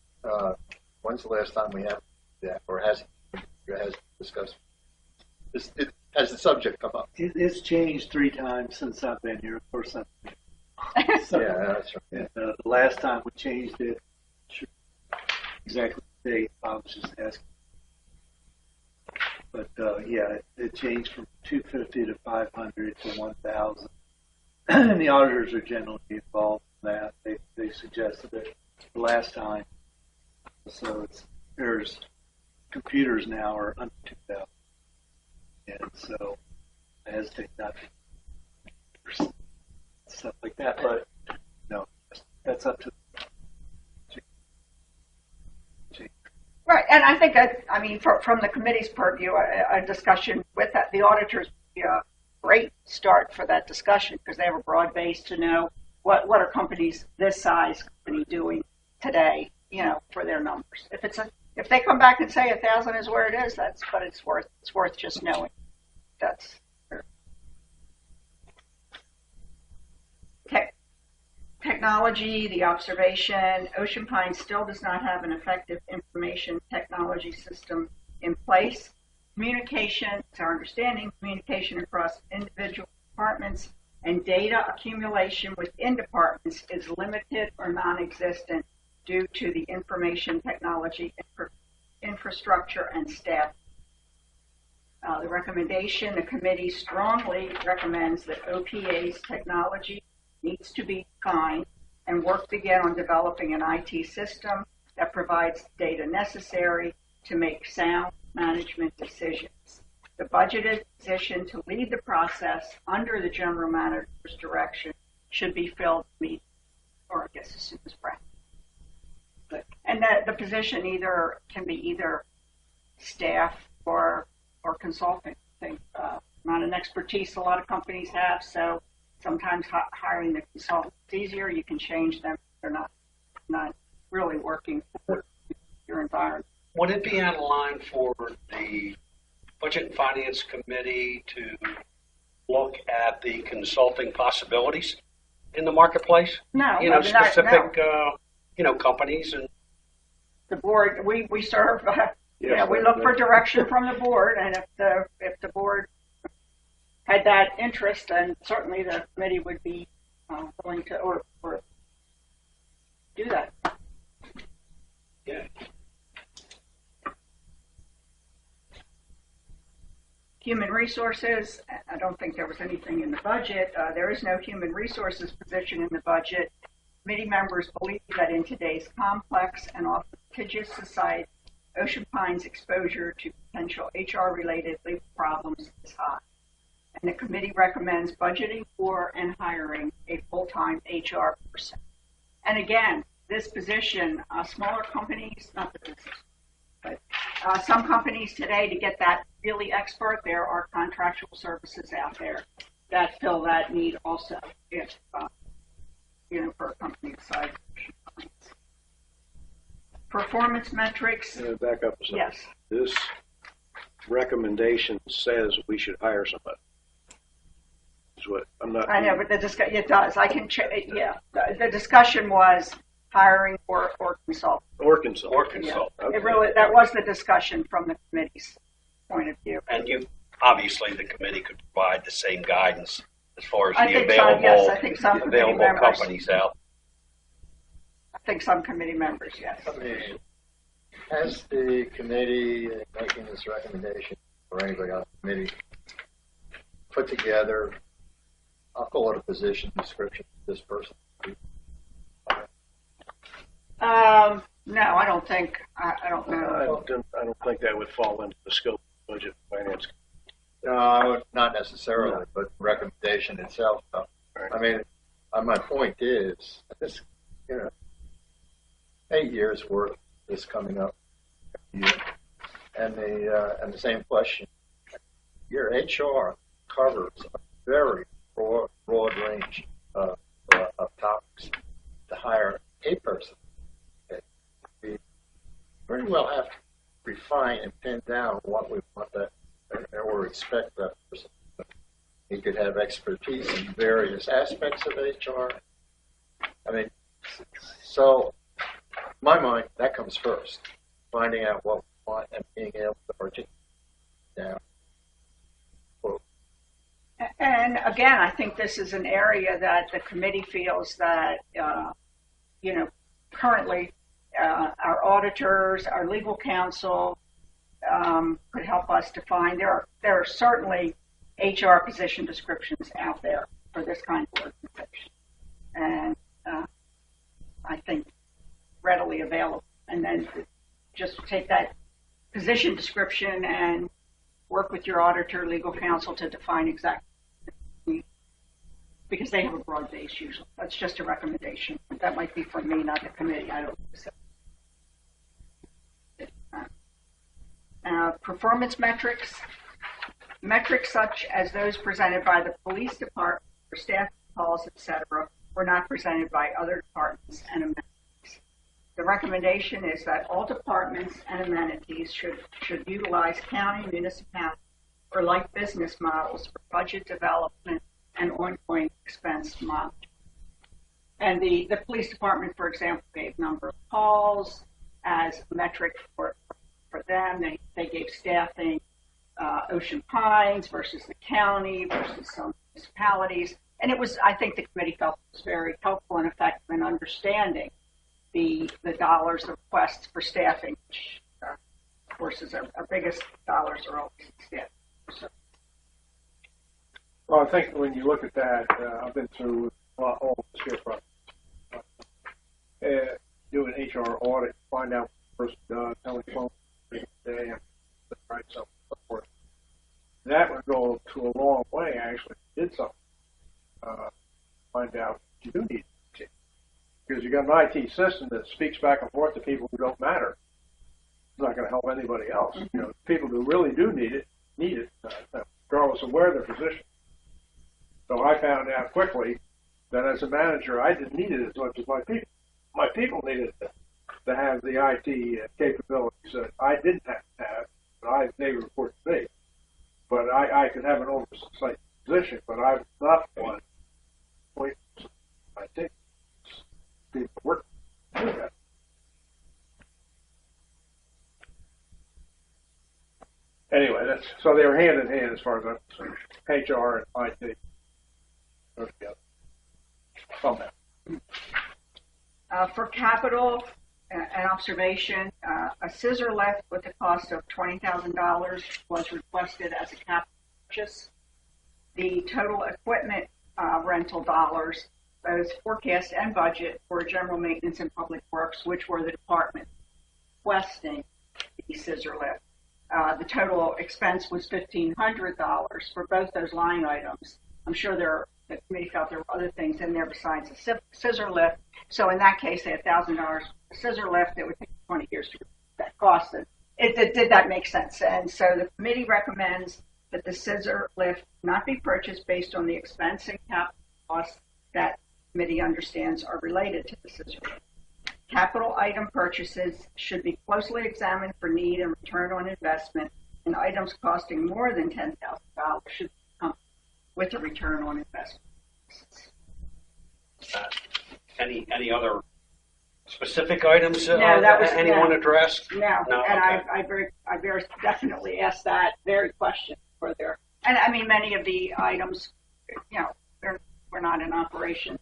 when's the last time we have that, or has discussed? Has the subject come up? It's changed 3 times since I've been here. Of course, Yeah, that's right. the last time we changed it, exactly the date, I was just asking. But it changed from 250 to 500 to 1,000. And the auditors are generally involved in that. They suggested it the last time. So there's computers now are under 2,000. And so I hesitate not to stuff like that, but no, that's up to Right, and I think that, from the committee's purview, a discussion with the auditors would be a great start for that discussion, because they have a broad base to know what are companies this size company doing today, for their numbers. If they come back and say 1,000 is where it is, but it's worth just knowing. That's technology, the observation. Ocean Pines still does not have an effective information technology system in place. Communication, it's our understanding, communication across individual departments and data accumulation within departments is limited or non-existent due to the information technology infrastructure and staff. The recommendation, the committee strongly recommends that OPA's technology needs to be defined and work begin on developing an IT system that provides data necessary to make sound management decisions. The budgeted position to lead the process under the general manager's direction should be filled immediately, or I guess as soon as practical. And that the position can be either staff or consulting. I think not an expertise a lot of companies have, so sometimes hiring the consultants is easier. You can change them. They're not really working for your environment. Would it be out of line for the Budget and Finance Committee to look at the consulting possibilities in the marketplace? No, You know, they're not- specific, no. companies and. The board, we serve, Yes, we look for direction from the board, and if the board had that interest, then certainly the committee would be willing to, or do that. Yeah. Human resources, I don't think there was anything in the budget. There is no human resources position in the budget. Committee members believe that in today's complex and often litigious society, Ocean Pines' exposure to potential HR-related legal problems is high. And the committee recommends budgeting for and hiring a full-time HR person. And again, this position, smaller companies, not that this is, but some companies today, to get that really expert, there are contractual services out there that fill that need also, if, for a company the size of Ocean Pines. Performance metrics, Back up a second. yes. This recommendation says we should hire somebody. Is what I'm not. I know, but it does. I can The discussion was hiring or consult. Or consult. Or consult. Yeah. It really, that was the discussion from the committee's point of view. And obviously the committee could provide the same guidance as far as I the think available, so, yes. I think some committee available members- companies out. I think some committee members, yes. I mean, has the committee making this recommendation, or anybody on the committee, put together, I'll call it a position description for this person? No, I don't think. I don't know. I don't think that would fall into the scope of budget and finance. No, not necessarily, but recommendation itself. No. Right. I mean, my point is, this, 8 years worth is coming up year. And the same question. Your HR covers a very broad range of topics. To hire a person, we very well have to refine and pin down what we want that or expect that person. He could have expertise in various aspects of HR. I mean, so in my mind, that comes first. Finding out what we want and being able to articulate down. And again, I think this is an area that the committee feels that, currently our auditors, our legal counsel could help us define. There are certainly HR position descriptions out there for this kind of organization. And I think readily available. And then just take that position description and work with your auditor, legal counsel to define exactly, because they have a broad base usually. That's just a recommendation. That might be from me, not the committee. I don't know. Performance metrics. Metrics such as those presented by the police department for staff calls, etc., were not presented by other departments and amenities. The recommendation is that all departments and amenities should utilize county, municipality, or like business models for budget development and ongoing expense monitoring. And the police department, for example, gave number of calls as a metric for them. They gave staffing Ocean Pines versus the county versus some municipalities. And it was, I think the committee felt it was very helpful and effective in understanding the dollars, the requests for staffing, which of course is our biggest dollars are always in staffing. So, Well, I think when you look at that, I've been through all of this here from do an HR audit, find out what the person does, how many phones they day, and right, so forth. That would go to a long way. Actually, did something. Find out what you do need to, because you got an IT system that speaks back and forth to people who don't matter. It's not going to help anybody else. Mm-hmm. People who really do need it, regardless of where they're positioned. So I found out quickly that as a manager, I didn't need it as much as my people. My people needed to have the IT capabilities that I didn't have to have, but they report to me. I could have an oversight position, but I'm not one. I think people work. Anyway, that's so they were hand in hand as far as I'm concerned. HR and IT go together somehow. For capital and observation, a scissor lift with a cost of $20,000 was requested as a capital purchase. The total equipment rental dollars, both forecast and budget for general maintenance and public works, which were the department requesting the scissor lift. The total expense was $1,500 for both those line items. I'm sure the committee felt there were other things in there besides a scissor lift. So in that case, they had $1,000 a scissor lift. It would take 20 years to that cost. Did that make sense? And so the committee recommends that the scissor lift not be purchased based on the expense and capital costs that the committee understands are related to the scissor lift. Capital item purchases should be closely examined for need and return on investment, and items costing more than $10,000 should come with a return on investment. Any other specific items No, that was anyone no. addressed? No, No, and okay. I very definitely asked that very question for there. And I mean, many of the items, we're not in operation.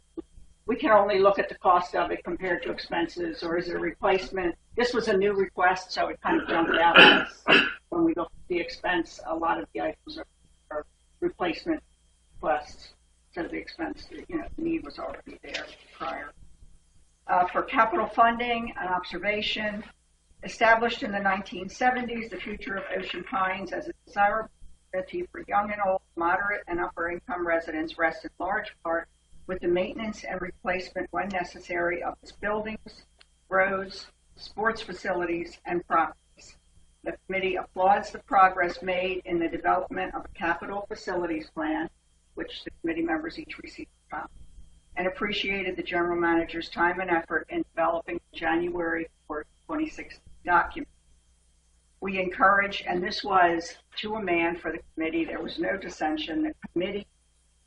We can only look at the cost of it compared to expenses, or is it a replacement? This was a new request, so it kind of jumped out at us. When we look at the expense, a lot of the items are replacement requests. So the expense, the need was already there prior. For capital funding, an observation, established in the 1970s, the future of Ocean Pines as a desirable community for young and old, moderate and upper income residents rests in large part with the maintenance and replacement when necessary of its buildings, roads, sports facilities, and properties. The committee applauds the progress made in the development of a capital facilities plan, which the committee members each received a copy, and appreciated the general manager's time and effort in developing the January 4th, 2016 document. We encourage, and this was to a man for the committee, there was no dissension, the committee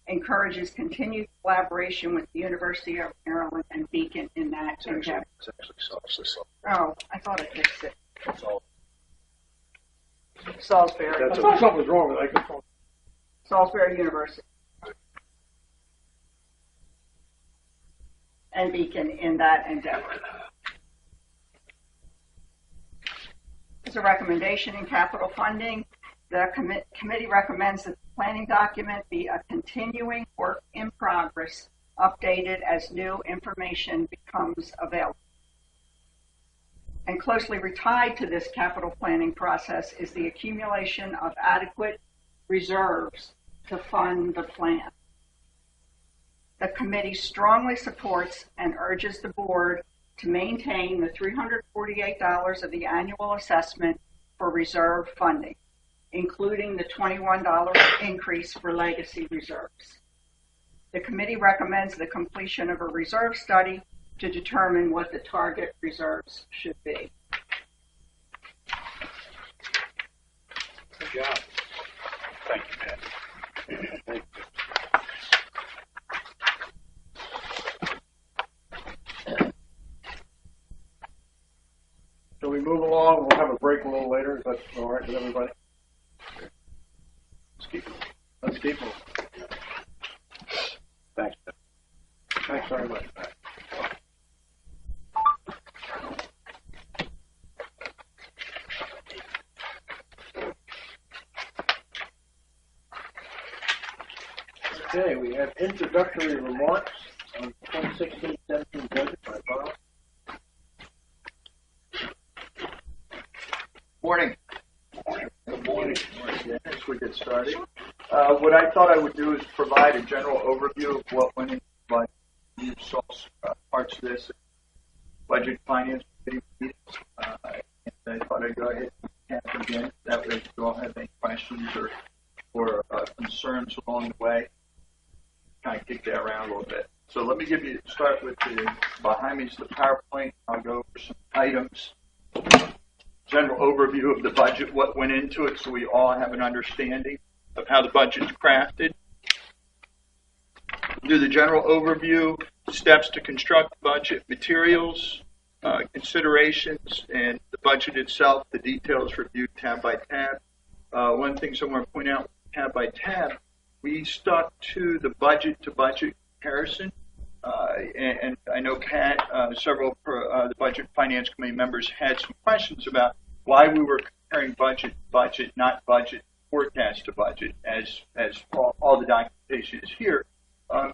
encourages continued collaboration with the University of Maryland and Beacon in that endeavor. It's actually Oh, I thought I fixed it. Salisbury. I thought something was wrong with it. Salisbury University. And Beacon in that endeavor. As a recommendation in capital funding, the committee recommends that the planning document be a continuing work in progress, updated as new information becomes available. And closely tied to this capital planning process is the accumulation of adequate reserves to fund the plan. The committee strongly supports and urges the board to maintain the $348 of the annual assessment for reserve funding, including the $21 increase for legacy reserves. The committee recommends the completion of a reserve study to determine what the target reserves should be. Good job. Thank you, Pat. Thank you. So we move along. We'll have a break a little later. Is that all right with everybody? Let's keep moving. Thanks. Thanks very much, Pat. Okay, we have introductory remarks on 2016-17 budget by Bob. Morning. Good morning. As we get started, what I thought I would do is provide a general overview of what went into my you saw parts of this budget finance committee meetings. And I thought I'd go ahead and cap again. That way, if you all have any questions or concerns along the way, kind of kick that around a little bit. So let me start with behind me is the PowerPoint. I'll go over some items. General overview of the budget, what went into it, so we all have an understanding. of how the budget's crafted. Do the general overview, steps to construct the budget, materials, considerations, and the budget itself, the details reviewed tab by tab. One thing I want to point out, tab by tab, we stuck to the budget-to-budget comparison. And I know Kat, several the Budget Finance Committee members had some questions about why we were comparing budget, not budget forecast to budget, as all the documentation is here.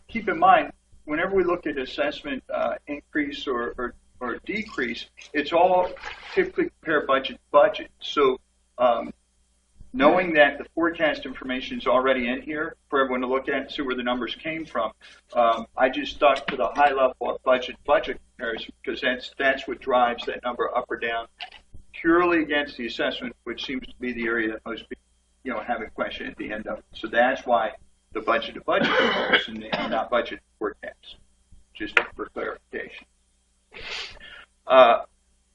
Keep in mind, whenever we look at assessment increase or decrease, it's all typically compare budget to budget. So knowing that the forecast information is already in here for everyone to look at and see where the numbers came from, I just stuck to the high level of budget comparison because that's what drives that number up or down purely against the assessment, which seems to be the area that most people have a question at the end of it. So that's why the budget to budget comparison and not budget forecast, just for clarification.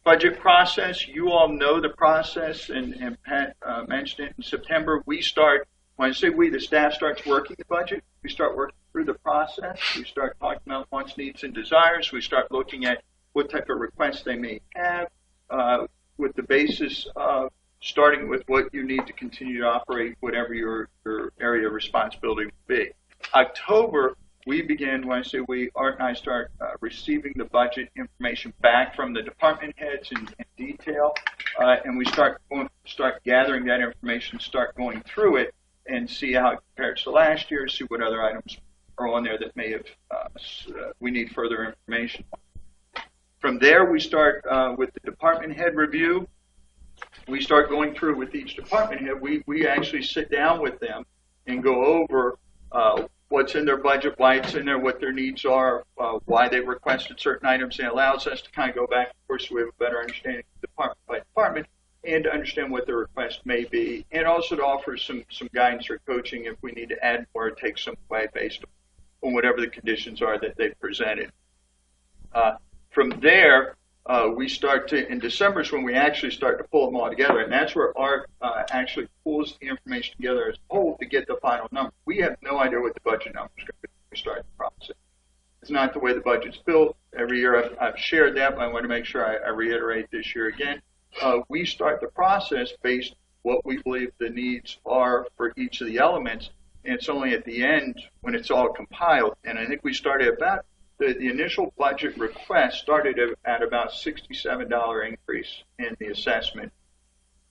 Budget process, you all know the process, and Pat mentioned it. In September, we start, when I say we, the staff starts working the budget. We start working through the process. We start talking about wants, needs, and desires. We start looking at what type of requests they may have with the basis of starting with what you need to continue to operate, whatever your area of responsibility will be. October, we begin, when I say we, Art and I start receiving the budget information back from the department heads in detail, and we start gathering that information, start going through it, and see how it compares to last year, see what other items are on there that may have we need further information. From there, we start with the department head review. We start going through with each department head. We actually sit down with them and go over what's in their budget, why it's in there, what their needs are, why they requested certain items. And it allows us to kind of go back and forth so we have a better understanding department by department and to understand what the request may be, and also to offer some guidance or coaching if we need to add more or take some away based on whatever the conditions are that they've presented. From there, we start to, in December is when we actually start to pull them all together, and that's where Art actually pulls the information together as a whole to get the final number. We have no idea what the budget number is going to be when we start the process. It's not the way the budget's built. Every year I've shared that, but I want to make sure I reiterate this year again. We start the process based on what we believe the needs are for each of the elements, and it's only at the end when it's all compiled. And I think we started about the initial budget request started at about $67 increase in the assessment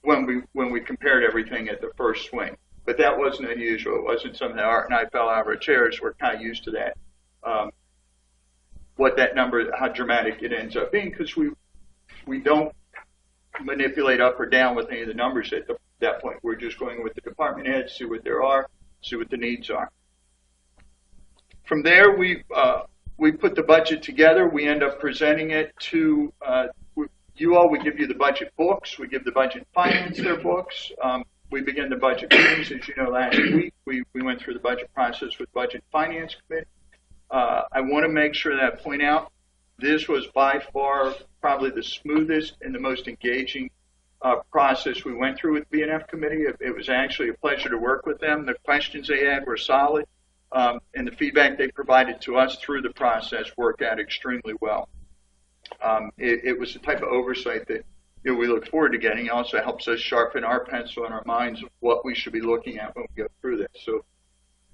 when we compared everything at the first swing. But that wasn't unusual. It wasn't something that Art and I fell out of our chairs. We're kind of used to that. What that number, how dramatic it ends up being, because we don't manipulate up or down with any of the numbers at that point. We're just going with the department heads, see what there are, see what the needs are. From there, we put the budget together. We end up presenting it to you all. We give you the budget books. We give the budget finance their books. We begin the budget meetings. As you know, last week we went through the budget process with Budget Finance Committee. I want to make sure that I point out this was by far probably the smoothest and the most engaging process we went through with B&F Committee. It was actually a pleasure to work with them. The questions they had were solid. And the feedback they provided to us through the process worked out extremely well. It was the type of oversight that we look forward to getting. It also helps us sharpen our pencil and our minds of what we should be looking at when we go through this. So,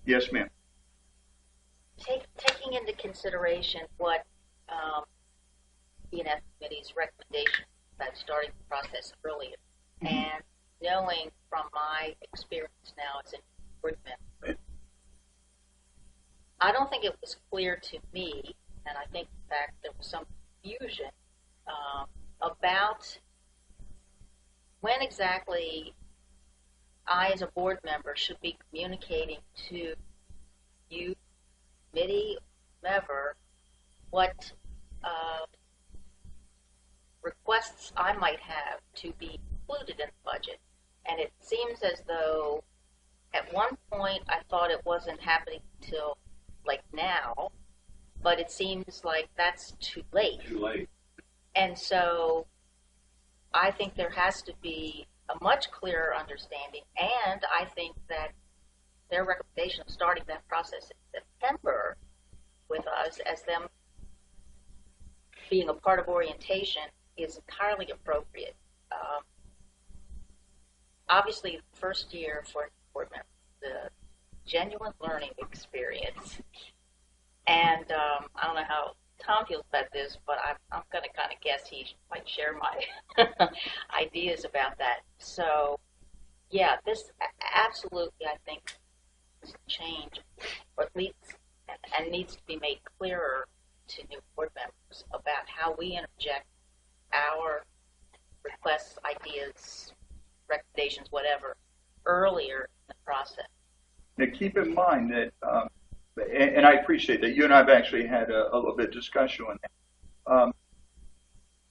yes, ma'am. Taking into consideration what B&F Committee's recommendation about starting the process earlier, and knowing from my experience now as an board member, I don't think it was clear to me, and I think in fact there was some confusion about when exactly I as a board member should be communicating to you, committee, whomever, what requests I might have to be included in the budget. And it seems as though at one point I thought it wasn't happening until like now, but it seems like that's too late. Too late. And so I think there has to be a much clearer understanding, and I think that their recommendation of starting that process in September with us as them being a part of orientation is entirely appropriate. Obviously, the first year for board members, the genuine learning experience, and I don't know how Tom feels about this, but I'm going to kind of guess he might share my ideas about that. So, yeah, this absolutely, I think, is a change, or at least, and needs to be made clearer to new board members about how we interject our requests, ideas, recommendations, whatever, earlier in the process. Now, keep in mind that, and I appreciate that you and I have actually had a little bit of discussion on that.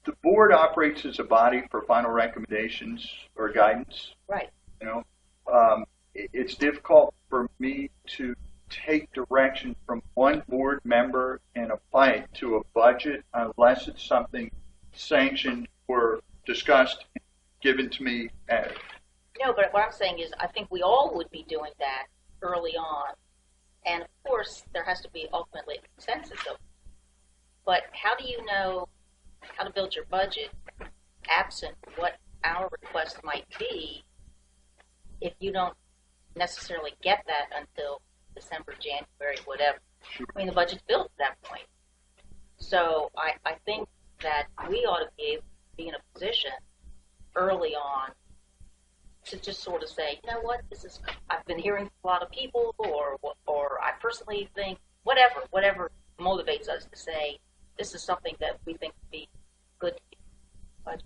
The board operates as a body for final recommendations or guidance. Right. You know, it's difficult for me to take direction from one board member and apply it to a budget unless it's something sanctioned or discussed, given to me. No, but what I'm saying is I think we all would be doing that early on. And of course, there has to be ultimately a consensus of it. But how do you know how to build your budget absent what our request might be if you don't necessarily get that until December, January, whatever? I mean, the budget's built at that point. So I think that we ought to be able to be in a position early on to just sort of say, you know what, this is, I've been hearing from a lot of people, or I personally think, whatever motivates us to say, this is something that we think would be good to be budget.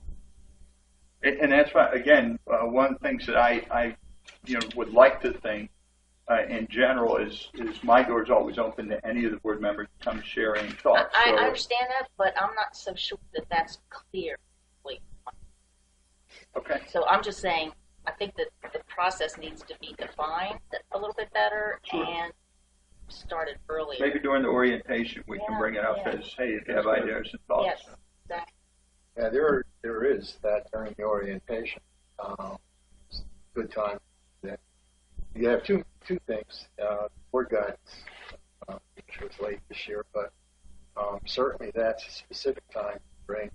And that's why, again, one of the things that I would like to think in general is my door is always open to any of the board members to come share any thoughts. I understand that, but I'm not so sure that that's clear. Okay. So I'm just saying, I think that the process needs to be defined a little bit better and started earlier. Maybe during the orientation we can bring it up as, hey, if you have ideas and thoughts. Yes, exactly. Yeah, there is that during the orientation. It's a good time. You have two things. Board guidance, which was late this year, but certainly that's a specific time to bring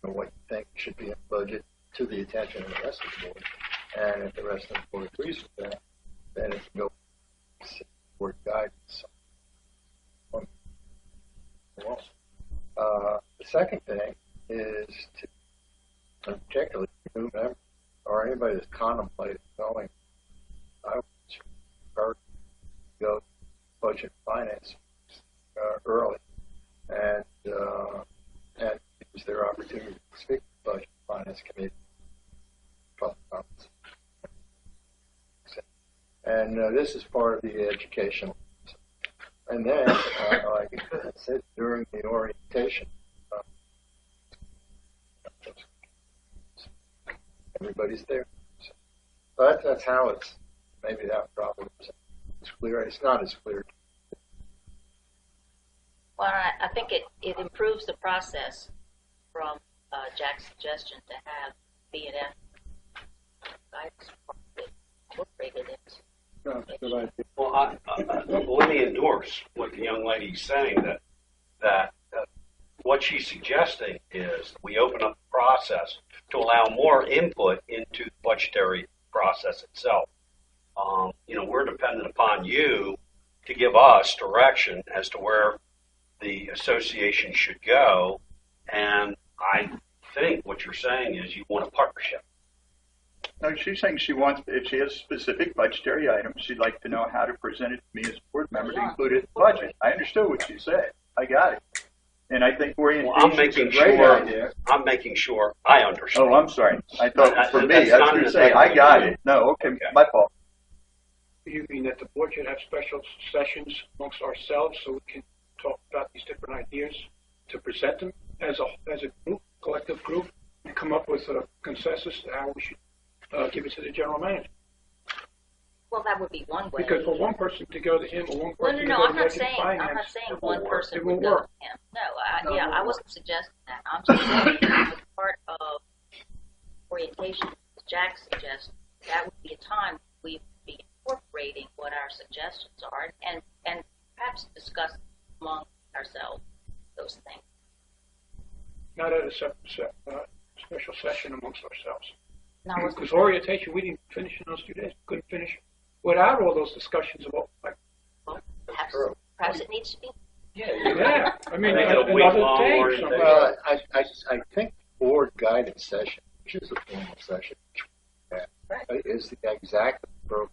what you think should be in the budget to the attention of the rest of the board. And if the rest of the board agrees with that, then it can go to board guidance. The second thing is to, particularly new members or anybody that's contemplating going, I would start to go budget finance early and use their opportunity to speak to the budget finance committee. And this is part of the education. And then, like I said, during the orientation, everybody's there. So that's how it's, maybe that problem is clear. It's not as clear. Well, I think it improves the process from Jack's suggestion to have B&F guidance incorporated into. Well, let me endorse what the young lady's saying, that what she's suggesting is we open up the process to allow more input into the budgetary process itself. We're dependent upon you to give us direction as to where the association should go, and I think what you're saying is you want a partnership. No, she's saying she wants, if she has specific budgetary items, she'd like to know how to present it to me as a board member to include it in the budget. I understood what she said. I got it. And I think orientation is a great idea. I'm making sure I understand. Oh, I'm sorry. I thought for me, I was going to say, I got it. No, okay, my fault. You mean that the board should have special sessions amongst ourselves so we can talk about these different ideas to present them as a group, collective group, and come up with a consensus to how we should give it to the general manager? Well, that would be one way. Because for one person to go to him or one person to No, go I'm to not budget saying finance, one person it would won't go work. to him. No, I wasn't suggesting that. I'm just saying as part of orientation, as Jack suggests, that would be a time we would be incorporating reiterating what our suggestions are and perhaps discuss among ourselves those things. Not at a special session amongst ourselves. Now, Because orientation, we didn't finish in those 2 days. We couldn't finish without all those discussions about, like, perhaps it needs to be. yeah. I mean, Make it a another week-long day or orientation. something. Well, I think board guided session, which is a formal session, is the exact appropriate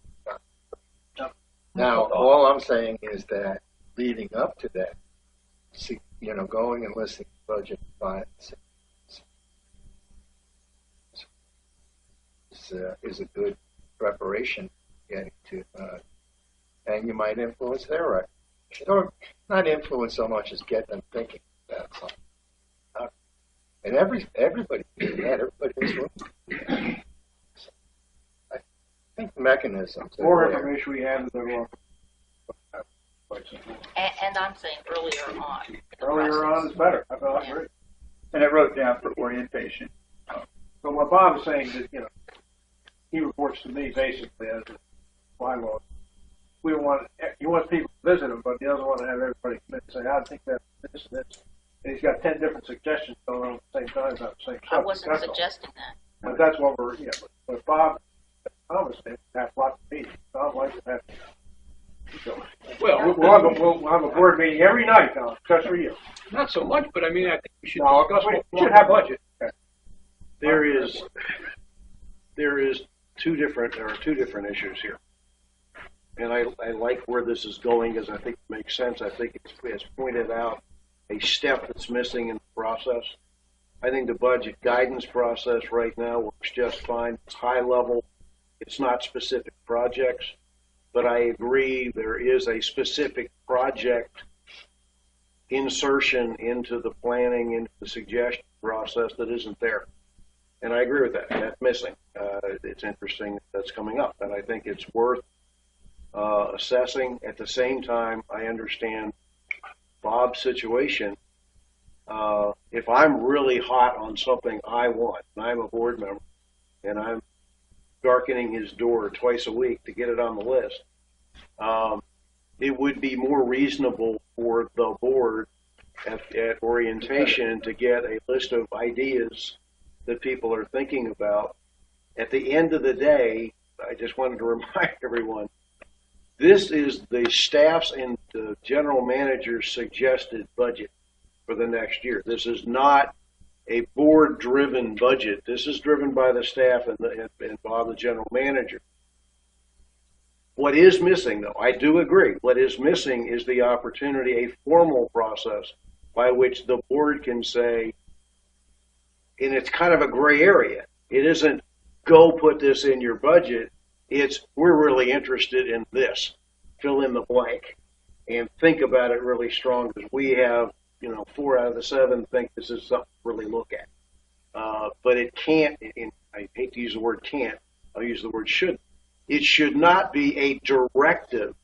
time. Now, all I'm saying is that leading up to that, see, going and listening to budget by is a good preparation getting to, and you might influence their recommendation, or not influence so much as get them thinking about something. And everybody can do that. Everybody in this room. So, I think the mechanisms. The more information we have, the more. And I'm saying earlier on. in the Earlier process. on is better. I agree. And I wrote down for orientation. But what Bob is saying is, he reports to me basically as a bylaw. We want, you want people to visit him, but he doesn't want to have everybody come in and say, I think that this and this. And he's got 10 different suggestions going on at the same time about the same subject. I wasn't That's all. suggesting that. But that's what we're, but Bob, Thomas, they have lots of meetings. Tom likes to have. So, Well, we'll have a board meeting every night, Tom, just for you. not so much, but I mean, I think we should No, discuss we what we should want have the budget. There is two different issues here. And I like where this is going because I think it makes sense. I think it's pointed out a step that's missing in the process. I think the budget guidance process right now works just fine. It's high level. It's not specific projects. But I agree there is a specific project insertion into the planning, into the suggestion process that isn't there. And I agree with that. That's missing. It's interesting that's coming up. And I think it's worth assessing. At the same time, I understand Bob's situation. If I'm really hot on something I want, and I'm a board member, and I'm darkening his door twice a week to get it on the list, it would be more reasonable for the board at orientation to get a list of ideas that people are thinking about. At the end of the day, I just wanted to remind everyone, this is the staff's and the general manager's suggested budget for the next year. This is not a board-driven budget. This is driven by the staff and Bob, the general manager. What is missing, though, I do agree, what is missing is the opportunity, a formal process by which the board can say, and it's kind of a gray area. It isn't go put this in your budget. It's we're really interested in this. Fill in the blank and think about it really strong because we have, 4 out of the 7 think this is something to really look at. But it can't, and I hate to use the word can't, I'll use the word should. It should not be a directive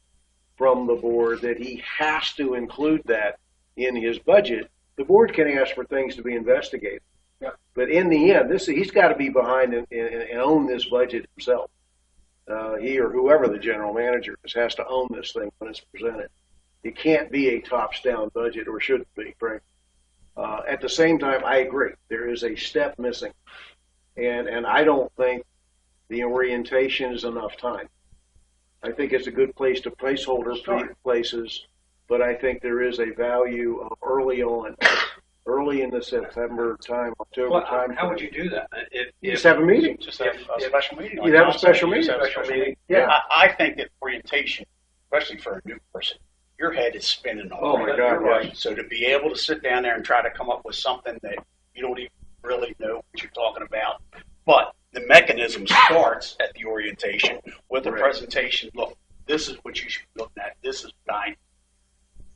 from the board that he has to include that in his budget. The board can ask for things to be investigated. Yeah. But in the end, he's got to be behind and own this budget himself. He or whoever the general manager is has to own this thing when it's presented. It can't be a tops-down budget, or shouldn't be, frankly. At the same time, I agree. There is a step missing. And I don't think the orientation is enough time. I think it's a good place to placeholder places, but I think there is a value of early in the September time, October time. How would you do that? You just have a meeting. Just have a special meeting. You'd have a special meeting. Yeah. I think that orientation, especially for a new person, your head is spinning all Oh my right. God, You're right. yes. So to be able to sit down there and try to come up with something that you don't even really know what you're talking about, but the mechanism starts at the orientation with a Right. presentation. Look, this is what you should be looking at. This is dying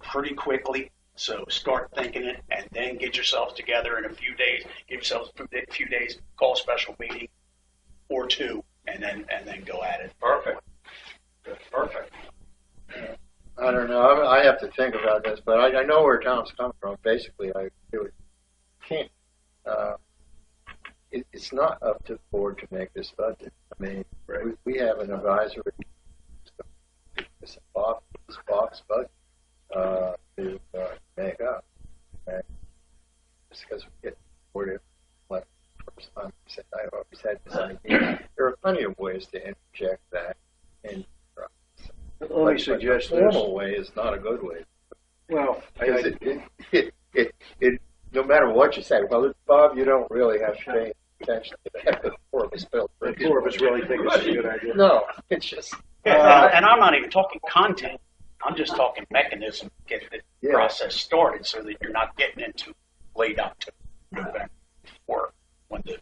pretty quickly. So start thinking it, and then get yourselves together in a few days. Give yourselves a few days. Call a special meeting or 2, and then go at it. Perfect. Perfect. I don't know. I have to think about this, but I know where Tom's come from. Basically, I agree with King. It's not up to the board to make this budget. I mean, we have an advisory. use Bob's budget to make up. Okay? Just because we get bored like first time we said, I always had this idea. There are plenty of ways to interject that in. Let me suggest the this. formal way is not a good way. Well, Because it, no matter what you say, well, Bob, you don't really have to pay attention to that. The four of us felt the four of us really think it's a good idea. No, it's just. And I'm not even talking content. I'm just talking mechanism to get the process started so that you're not getting into late October, November, or when the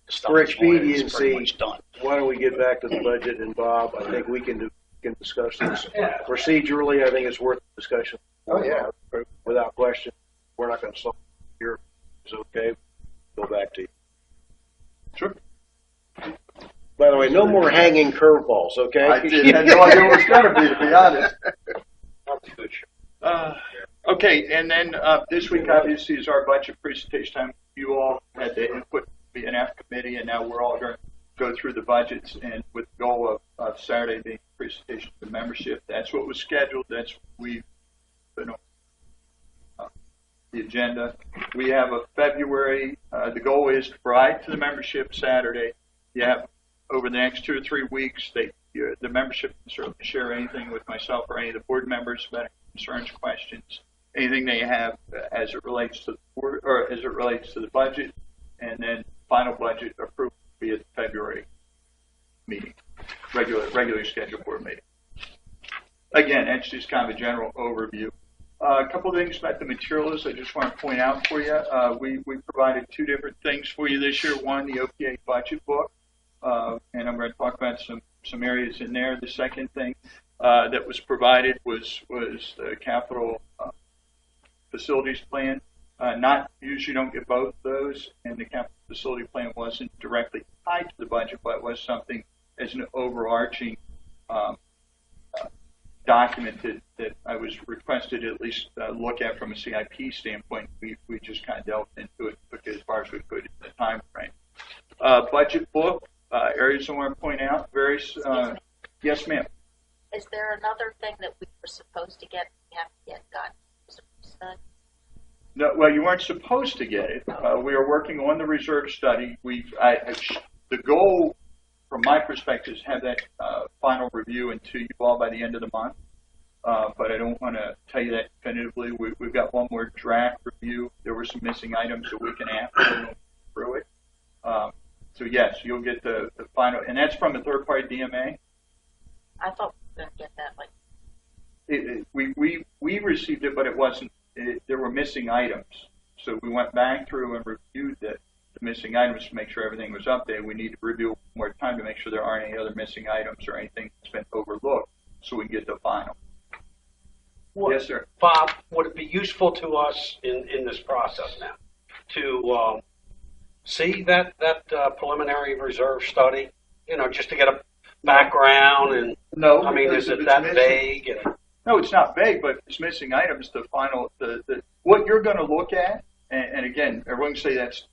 stuff For is pretty expediency, much done. why don't we get back to the budget, and Bob, I think we can discuss this. Procedurally, I think it's worth discussion. Oh, yeah. Without question. We're not going to solve it here. It's okay. Go back to you. Sure. By the way, no more hanging curveballs, okay? I had no idea what it was going to be honest. Okay, and then this week obviously is our budget presentation time. You all had the input via an F committee, and now we're all going to go through the budgets, and with the goal of Saturday being presentation to membership. That's what was scheduled. That's what we've put on the agenda. We have a February. The goal is to provide to the membership Saturday. You have over the next 2 or 3 weeks, the membership can certainly share anything with myself or any of the board members about concerns, questions, anything they have as it relates to the board, or as it relates to the budget, and then final budget approval will be at the February meeting, regular scheduled board meeting. Again, that's just kind of a general overview. A couple of things about the materials I just want to point out for you. We provided 2 different things for you this year. One, the OPA budget book, and I'm going to talk about some areas in there. The second thing that was provided was the capital facilities plan. Usually don't get both of those, and the capital facility plan wasn't directly tied to the budget, but was something as an overarching document that I was requested to at least look at from a CIP standpoint. We just kind of delved into it, took it as far as we could in the time frame. Budget book, areas I want to point out, various, yes ma'am. Is there another thing that we were supposed to get we haven't yet gotten? No, well, you weren't supposed to get it. We are working on the reserve study. The goal, from my perspective, is to have that final review into you all by the end of the month. But I don't want to tell you that definitively. We've got one more draft review. There were some missing items a week and a half ago through it. So yes, you'll get the final, and that's from a third-party DMA. I thought we were going to get that We received it, but it wasn't. There were missing items, so we went back through and reviewed the missing items to make sure everything was updated. We need to review one more time to make sure there aren't any other missing items or anything that's been overlooked, so we can get the final. Yes, sir. Bob, would it be useful to us in this process now to see that preliminary reserve study? You know, just to get a background and. No, I mean, is it that vague? No, it's not vague, but it's missing items. The final, what you're going to look at, and again, everyone can say that's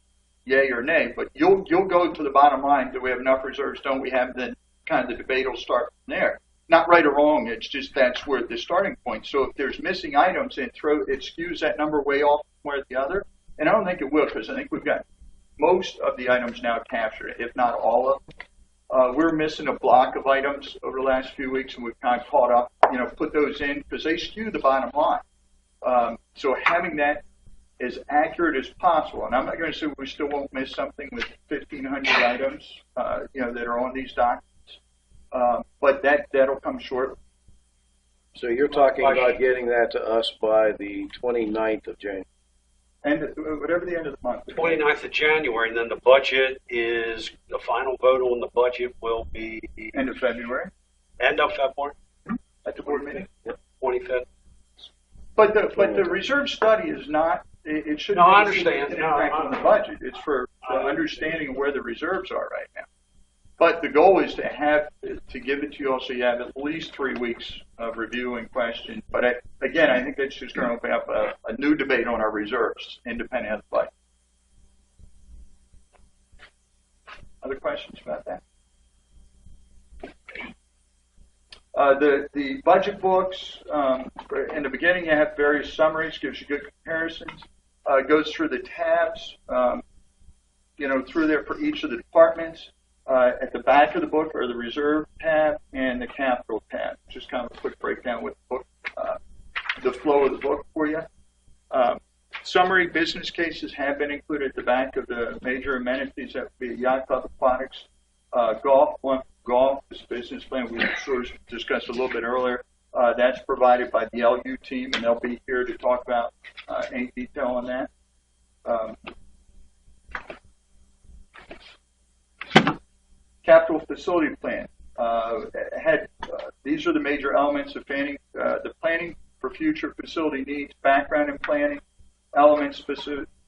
yay or nay, but you'll go to the bottom line. Do we have enough reserves? Don't we have? Then kind of the debate will start from there. Not right or wrong. It's just that's where the starting point. So if there's missing items, it skews that number way off one or the other. And I don't think it will, because I think we've got most of the items now captured, if not all of them. We're missing a block of items over the last few weeks, and we've kind of caught up, put those in because they skew the bottom line. So having that as accurate as possible, and I'm not going to say we still won't miss something with 1,500 items, that are on these documents, but that'll come shortly. So you're talking about getting that to us by the 29th of January. And whatever the end of the month. 29th of January, and then the budget is, the final vote on the budget will be. End of February. End of February? At the board meeting. 25th. But the reserve study is not, it shouldn't I understand. An impact on the budget. It's for understanding of where the reserves are right now. But the goal is to give it to you all so you have at least 3 weeks of review and question. But again, I think that's just going to open up a new debate on our reserves, independent of the budget. Other questions about that? The budget books, in the beginning, you have various summaries, gives you good comparisons, goes through the tabs, through there for each of the departments. At the back of the book are the reserve tab and the capital tab. Just kind of a quick breakdown with the book, the flow of the book for you. Summary business cases have been included at the back of the major amenities. That would be Yacht Club Aquatics, golf is a business plan we sort of discussed a little bit earlier. That's provided by the LU team, and they'll be here to talk about any detail on that. Capital facility plan these are the major elements of planning. The planning for future facility needs, background and planning, elements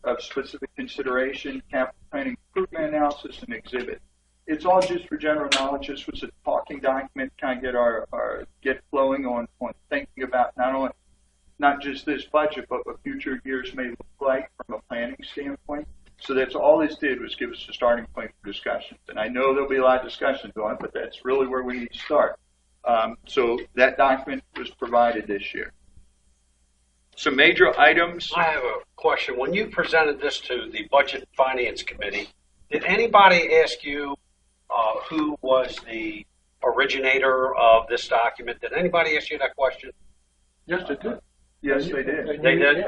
of specific consideration, capital planning, improvement analysis, and exhibit. It's all just for general knowledge. This was a talking document, kind of get flowing on thinking about not just this budget, but what future years may look like from a planning standpoint. So that's all this did was give us a starting point for discussions. And I know there'll be a lot of discussions on it, but that's really where we need to start. So that document was provided this year. Some major items. I have a question. When you presented this to the Budget and Finance Committee, did anybody ask you who was the originator of this document? Did anybody ask you that question? Yes, they did. Yes, they did. They did?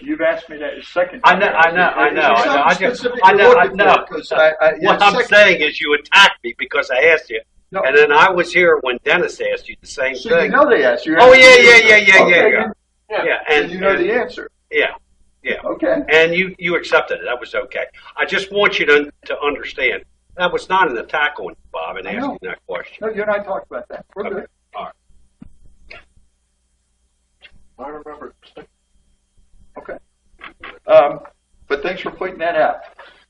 You've asked me that a second I time. know. What I'm saying is you attacked me because I asked you. No. And then I was here when Dennis asked you the same So thing. you know they asked you. Oh, yeah. And you know the answer. Yeah. Okay. And you accepted it. That was okay. I just want you to understand that was not an attack on you, Bob, in asking that question. No, you and I talked about that. We're good. All right. I remember. Okay. But thanks for pointing that out.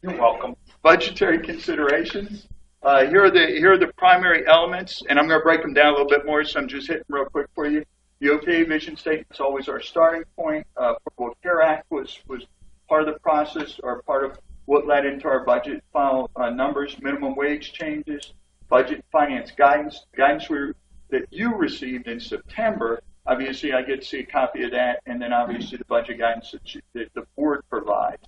You're welcome. Budgetary considerations. Here are the primary elements, and I'm going to break them down a little bit more, so I'm just hitting real quick for you. The OPA vision statement is always our starting point. Affordable Care Act was part of the process, or part of what led into our budget final numbers, minimum wage changes, budget finance guidance that you received in September. Obviously, I get to see a copy of that, and then obviously the budget guidance that the board provides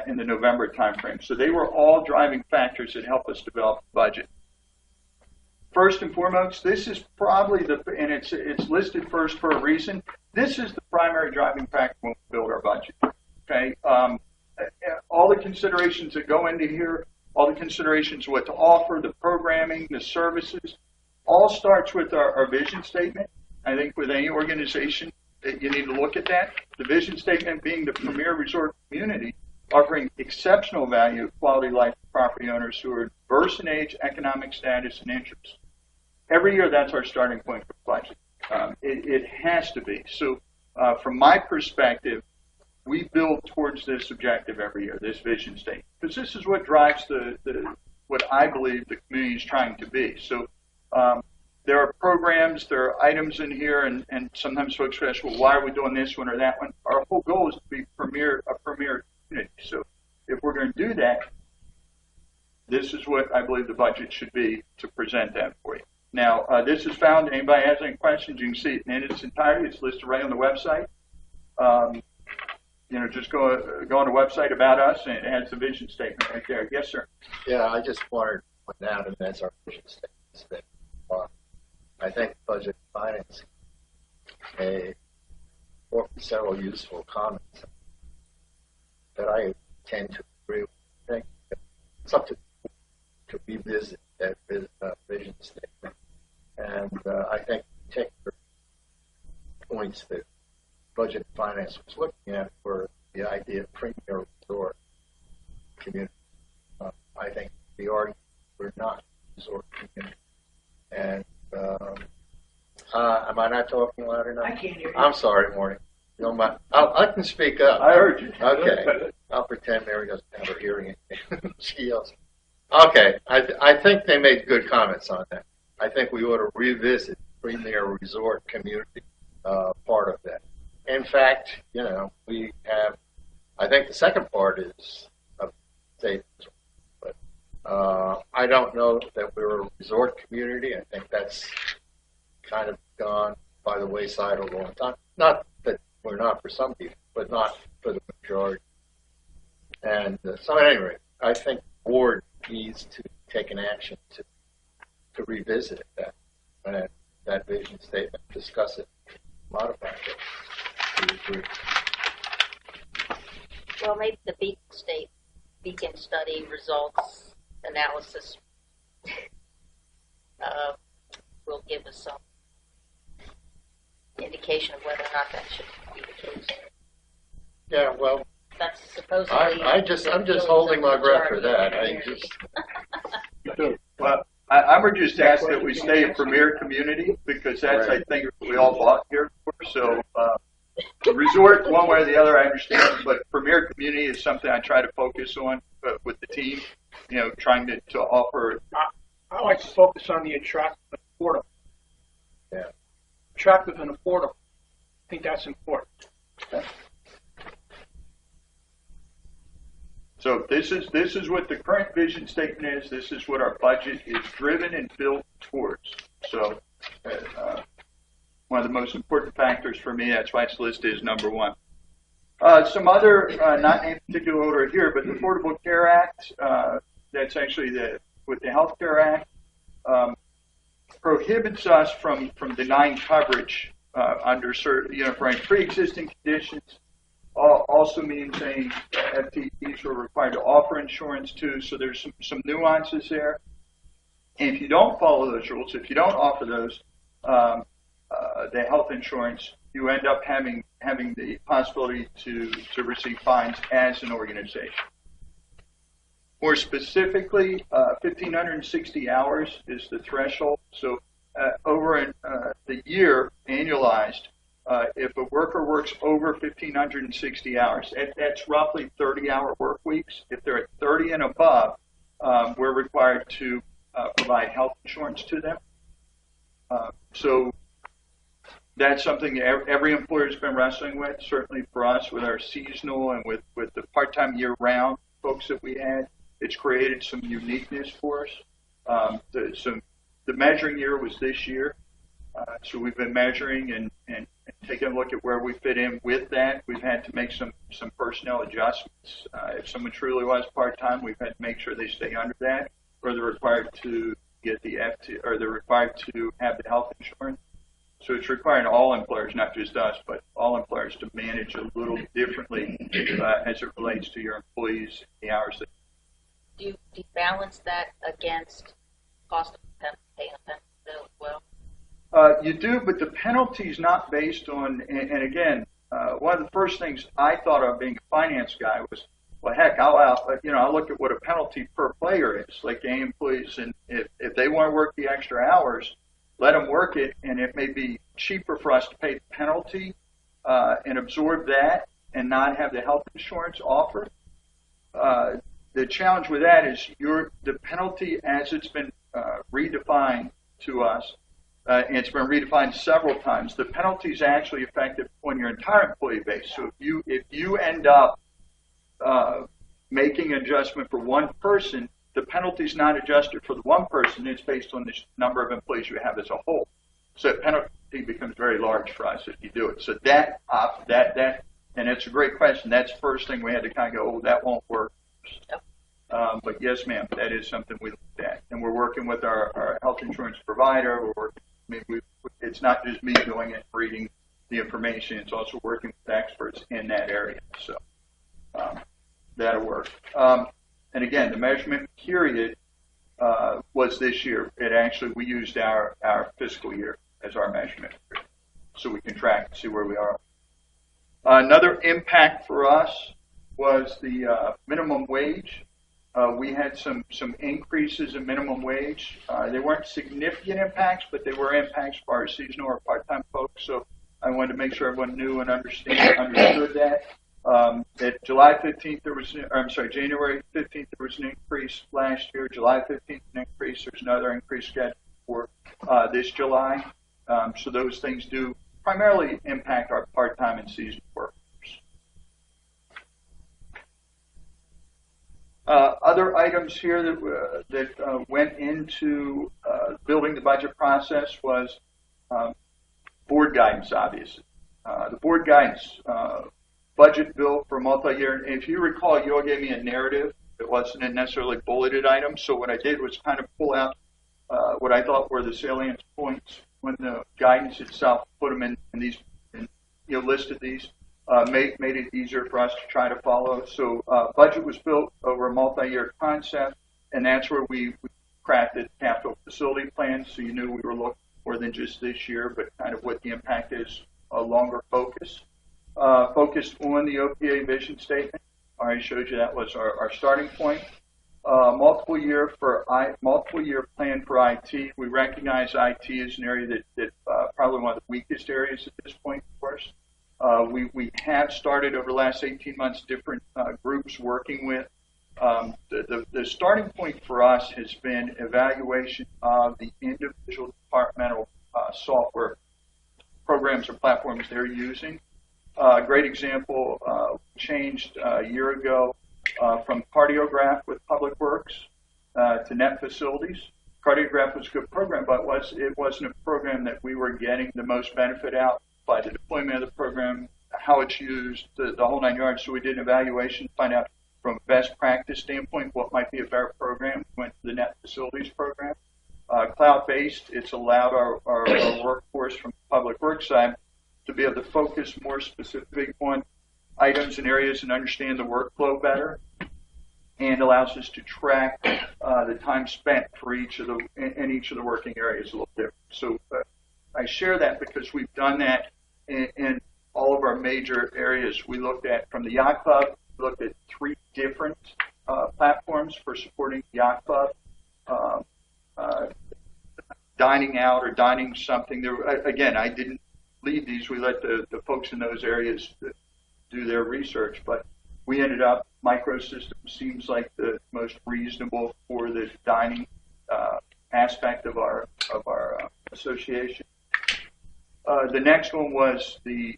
in the November timeframe. So they were all driving factors that help us develop the budget. First and foremost, this is probably and it's listed first for a reason. This is the primary driving factor when we build our budget. Okay, all the considerations that go into here, all the considerations what to offer, the programming, the services, all starts with our vision statement. I think with any organization that you need to look at that. The vision statement being the premier resort community, offering exceptional value, quality life to property owners who are diverse in age, economic status, and interests. Every year, that's our starting point for budget. It has to be. So from my perspective, we build towards this objective every year, this vision statement, because this is what drives what I believe the community is trying to be. So there are programs, there are items in here, and sometimes folks ask, well, why are we doing this one or that one? Our whole goal is to be a premier community. So if we're going to do that, this is what I believe the budget should be to present that for you. Now, this is found. Anybody has any questions, you can see it in its entirety. It's listed right on the website. Just go on the website about us, and it has the vision statement right there. Yes, sir. Yeah, I just wanted to point out, and that's our vision statement. I think budget finance offered several useful comments that I tend to agree with. I think it's up to revisit that vision statement. And I think particular points that budget finance was looking at were the idea of premier resort community. I think the argument we're not resort community. And am I not talking loud enough? I can't hear you. I'm sorry, Maureen. You know, I can speak up. I heard you. Okay. I'll pretend Mary doesn't have her hearing. She yells. Okay. I think they made good comments on that. I think we ought to revisit premier resort community part of that. In fact, we have, I think the second part is of state, but I don't know that we're a resort community. I think that's kind of gone by the wayside a long time. Not that we're not for some people, but not for the majority. And so anyway, I think the board needs to take an action to revisit that vision statement, discuss it, modify it. We agree. Well, maybe the Beacon study results analysis will give us some indication of whether or not that should be the case. Yeah, well, That's supposedly. I'm just holding my breath for that. I just. Well, I would just ask that we stay a premier community because that's, I think, what we all bought here for. So, resort one way or the other, I understand, but premier community is something I try to focus on with the team. Trying to offer. I like to focus on the attractive and affordable. Yeah. Attractive and affordable. I think that's important. So this is what the current vision statement is. This is what our budget is driven and built towards. So one of the most important factors for me, that's why it's listed as number one. Some other, not in particular order here, but the Affordable Care Act, that's actually with the Health Care Act, prohibits us from denying coverage under certain, for any pre-existing conditions. Also means saying FTEs are required to offer insurance too, so there's some nuances there. And if you don't follow those rules, if you don't offer those, the health insurance, you end up having the possibility to receive fines as an organization. More specifically, 1,560 hours is the threshold. So over the year, annualized, if a worker works over 1,560 hours, that's roughly 30-hour work weeks. If they're at 30 and above, we're required to provide health insurance to them. So that's something every employer has been wrestling with, certainly for us with our seasonal and with the part-time year-round folks that we had. It's created some uniqueness for us. The measuring year was this year. So we've been measuring and taking a look at where we fit in with that. We've had to make some personnel adjustments. If someone truly was part-time, we've had to make sure they stay under that, or they're required to get the or they're required to have the health insurance. So it's requiring all employers, not just us, but all employers to manage a little differently as it relates to your employees, the hours that. Do you balance that against cost of paying a penalty bill as well? You do, but the penalty is not based on, and again, one of the first things I thought of being a finance guy was, well, heck, I'll look at what a penalty per player is, like game employees, and if they want to work the extra hours, let them work it, and it may be cheaper for us to pay the penalty and absorb that and not have the health insurance offered. The challenge with that is the penalty as it's been redefined to us, and it's been redefined several times. The penalty is actually effective on your entire employee base. So if you end up making an adjustment for one person, the penalty is not adjusted for the one person. It's based on the number of employees you have as a whole. So the penalty becomes very large for us if you do it. So that, and it's a great question. That's the first thing we had to kind of go, that won't work. But yes, ma'am, that is something we looked at. And we're working with our health insurance provider. It's not just me doing it, reading the information. It's also working with experts in that area. So that'll work. And again, the measurement period was this year. We used our fiscal year as our measurement period. So we can track and see where we are. Another impact for us was the minimum wage. We had some increases in minimum wage. They weren't significant impacts, but they were impacts for our seasonal or part-time folks. So I wanted to make sure everyone knew and understood that. At January 15th, there was an increase last year. July 15th, an increase. There's another increase scheduled for this July. So those things do primarily impact our part-time and seasonal workers. Other items here that went into building the budget process was board guidance, obviously. The board guidance budget bill for multi-year, and if you recall, you all gave me a narrative. It wasn't a necessarily bulleted item, so what I did was kind of pull out what I thought were the salient points when the guidance itself, put them in these, listed these, made it easier for us to try to follow. So budget was built over a multi-year concept, and that's where we crafted capital facility plans, so you knew we were looking more than just this year, but kind of what the impact is, a longer focus. Focused on the OPA vision statement. I already showed you that was our starting point. Multiple year plan for IT. We recognize IT is an area that probably one of the weakest areas at this point for us. We have started over the last 18 months different groups working with. The starting point for us has been evaluation of the individual departmental software programs or platforms they're using. A great example, changed a year ago from Cardiograph with Public Works to Net Facilities. Cardiograph was a good program, but it wasn't a program that we were getting the most benefit out by the deployment of the program, how it's used, the whole 9 yards. So we did an evaluation to find out from a best practice standpoint what might be a better program. We went to the Net Facilities program. Cloud-based, it's allowed our workforce from the Public Works side to be able to focus more specific on items and areas and understand the workflow better, and allows us to track the time spent for each of the working areas a little different. So I share that because we've done that in all of our major areas. We looked at, from the Yacht Club, we looked at 3 different platforms for supporting the Yacht Club. Dining out or dining something. Again, I didn't lead these. We let the folks in those areas do their research, but we ended up, Microsystem seems like the most reasonable for the dining aspect of our association. The next one was the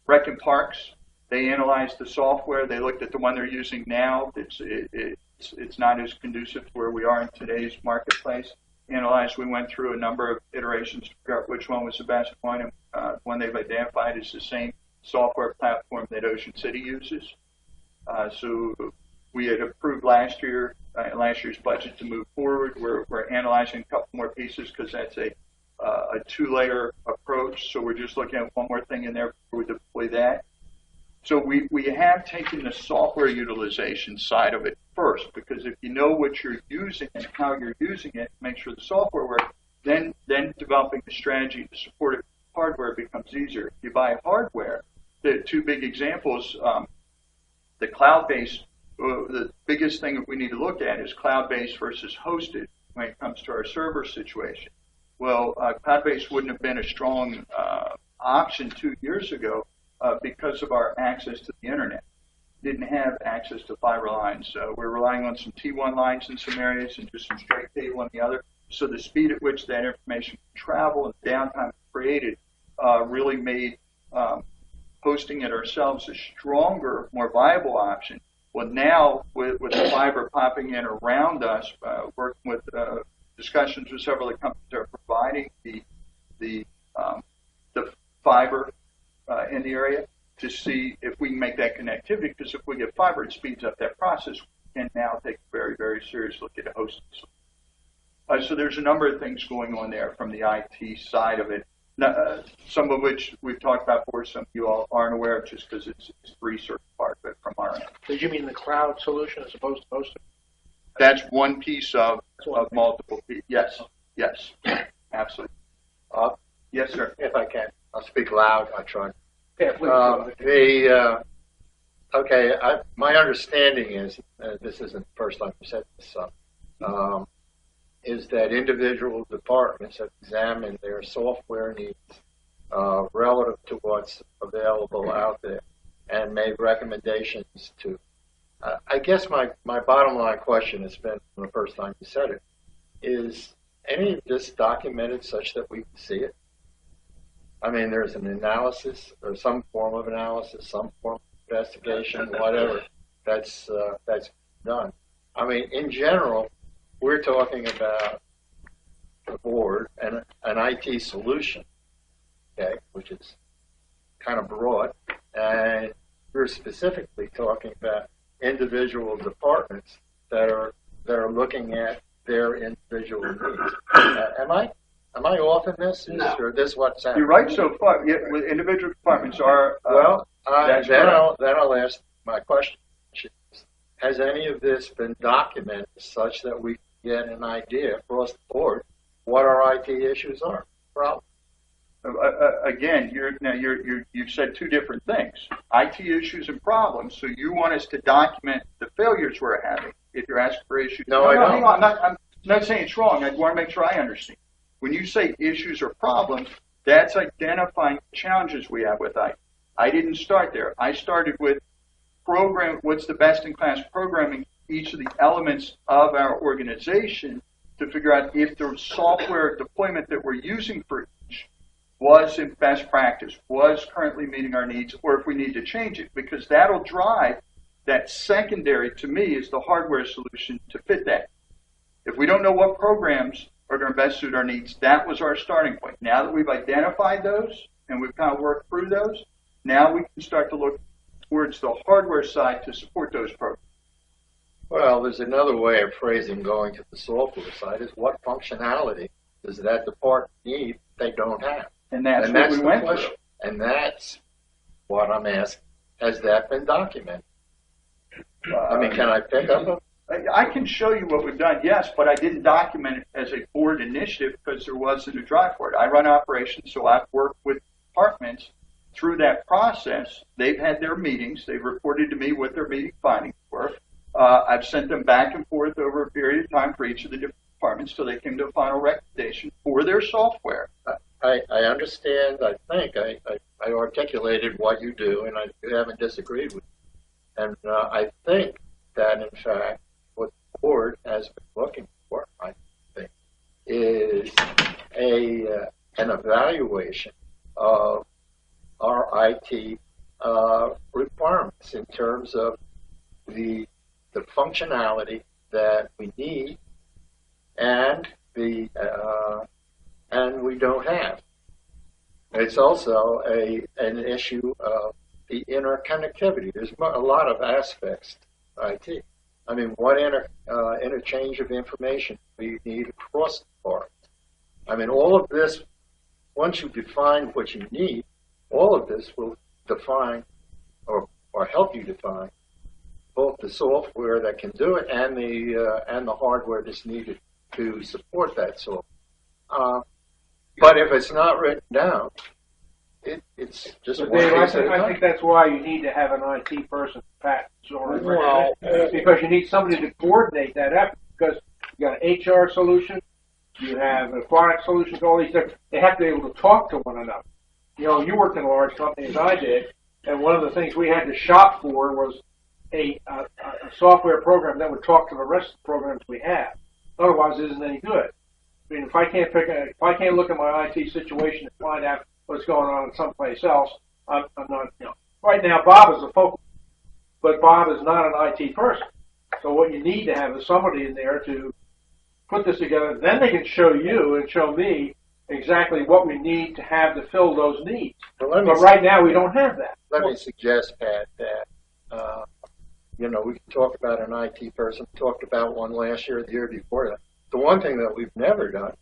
Rec and Parks. They analyzed the software. They looked at the one they're using now. It's not as conducive to where we are in today's marketplace. Analyzed, we went through a number of iterations to figure out which one was the best one, and one they've identified is the same software platform that Ocean City uses. So we had approved last year's budget to move forward. We're analyzing a couple more pieces because that's a 2-layer approach. So we're just looking at one more thing in there before we deploy that. So we have taken the software utilization side of it first, because if you know what you're using and how you're using it, make sure the software works, then developing the strategy to support it, hardware becomes easier. If you buy hardware, the 2 big examples, the cloud-based, the biggest thing that we need to look at is cloud-based versus hosted when it comes to our server situation. Well, cloud-based wouldn't have been a strong option 2 years ago because of our access to the internet. Didn't have access to fiber lines. We're relying on some T1 lines in some areas and just some straight cable in the other. So the speed at which that information can travel and downtime created really made hosting it ourselves a stronger, more viable option. Well, now with the fiber popping in around us, working with discussions with several of the companies that are providing the fiber in the area, to see if we can make that connectivity, because if we get fiber, it speeds up that process. We can now take a very, very serious look at a hosting solution. So there's a number of things going on there from the IT side of it, some of which we've talked about before, some of you all aren't aware of just because it's the research part of it from our end. Did you mean the cloud solution as opposed to hosting? That's one piece of multiple pieces. Yes, absolutely. Yes, sir. If I can, I'll speak loud. I try. Yeah, please. My understanding is, this isn't the first time you said this, is that individual departments have examined their software needs relative to what's available out there and made recommendations to. I guess my bottom line question has been, from the first time you said it, is any of this documented such that we can see it? I mean, there's an analysis or some form of analysis, some form of investigation, whatever that's done. I mean, in general, we're talking about the board an IT solution, okay, which is kind of broad, and we're specifically talking about individual departments that are looking at their individual needs. Am I off in this? No. Or this what's happening? You're right so far. Yeah, with individual departments are, that's then correct. I'll ask my question. Has any of this been documented such that we can get an idea across the board what our IT issues are? Problem. Again, you've said two different things: IT issues and problems. So you want us to document the failures we're having. If you're asking for issues, No, I don't. hang on. I'm not saying it's wrong. I want to make sure I understand. When you say issues or problems, that's identifying challenges we have with IT. I didn't start there. I started with what's the best-in-class programming each of the elements of our organization to figure out if the software deployment that we're using for each was in best practice, was currently meeting our needs, or if we need to change it, because that'll drive that. Secondary to me is the hardware solution to fit that. If we don't know what programs are going to best suit our needs, that was our starting point. Now that we've identified those and we've kind of worked through those, now we can start to look towards the hardware side to support those programs. Well, there's another way of phrasing going to the software side is what functionality does that department need they don't have? And that's what we the went question. through. And that's what I'm asking. Has that been documented? I mean, can I pick up I can show you what we've done, yes, but I didn't document it as a board initiative because there wasn't a drive for it. I run operations, so I've worked with departments through that process. They've had their meetings. They've reported to me what their meeting findings were. I've sent them back and forth over a period of time for each of the different departments till they came to a final recommendation for their software. I understand. I think I articulated what you do, and you haven't disagreed with me. And I think that, in fact, what the board has been looking for, I think, is an evaluation of our IT requirements in terms of the functionality that we need and and we don't have. It's also an issue of the interconnectivity. There's a lot of aspects to IT. I mean, what interchange of information do you need across the board? I mean, all of this, once you define what you need, all of this will define or help you define both the software that can do it and the hardware that's needed to support that software. But if it's not written down, it's just But one Dave, piece at a I time. think that's why you need to have an IT person, Pat, Well, because you need somebody to coordinate that effort. Because you got an HR solution, you have a product solution, all these different. They have to be able to talk to one another. You know, you worked in a large company as I did, and one of the things we had to shop for was a software program that would talk to the rest of the programs we have. Otherwise, it isn't any good. I mean, if I can't look at my IT situation and find out what's going on someplace else, I'm not, you know. Right now, Bob is the focal, but Bob is not an IT person. So what you need to have is somebody in there to put this together. Then they can show you and show me exactly what we need to have to fill those needs. But But right now, we don't have that. Let me suggest, Pat, that we can talk about an IT person. Talked about one last year, the year before that. The one thing that we've never done,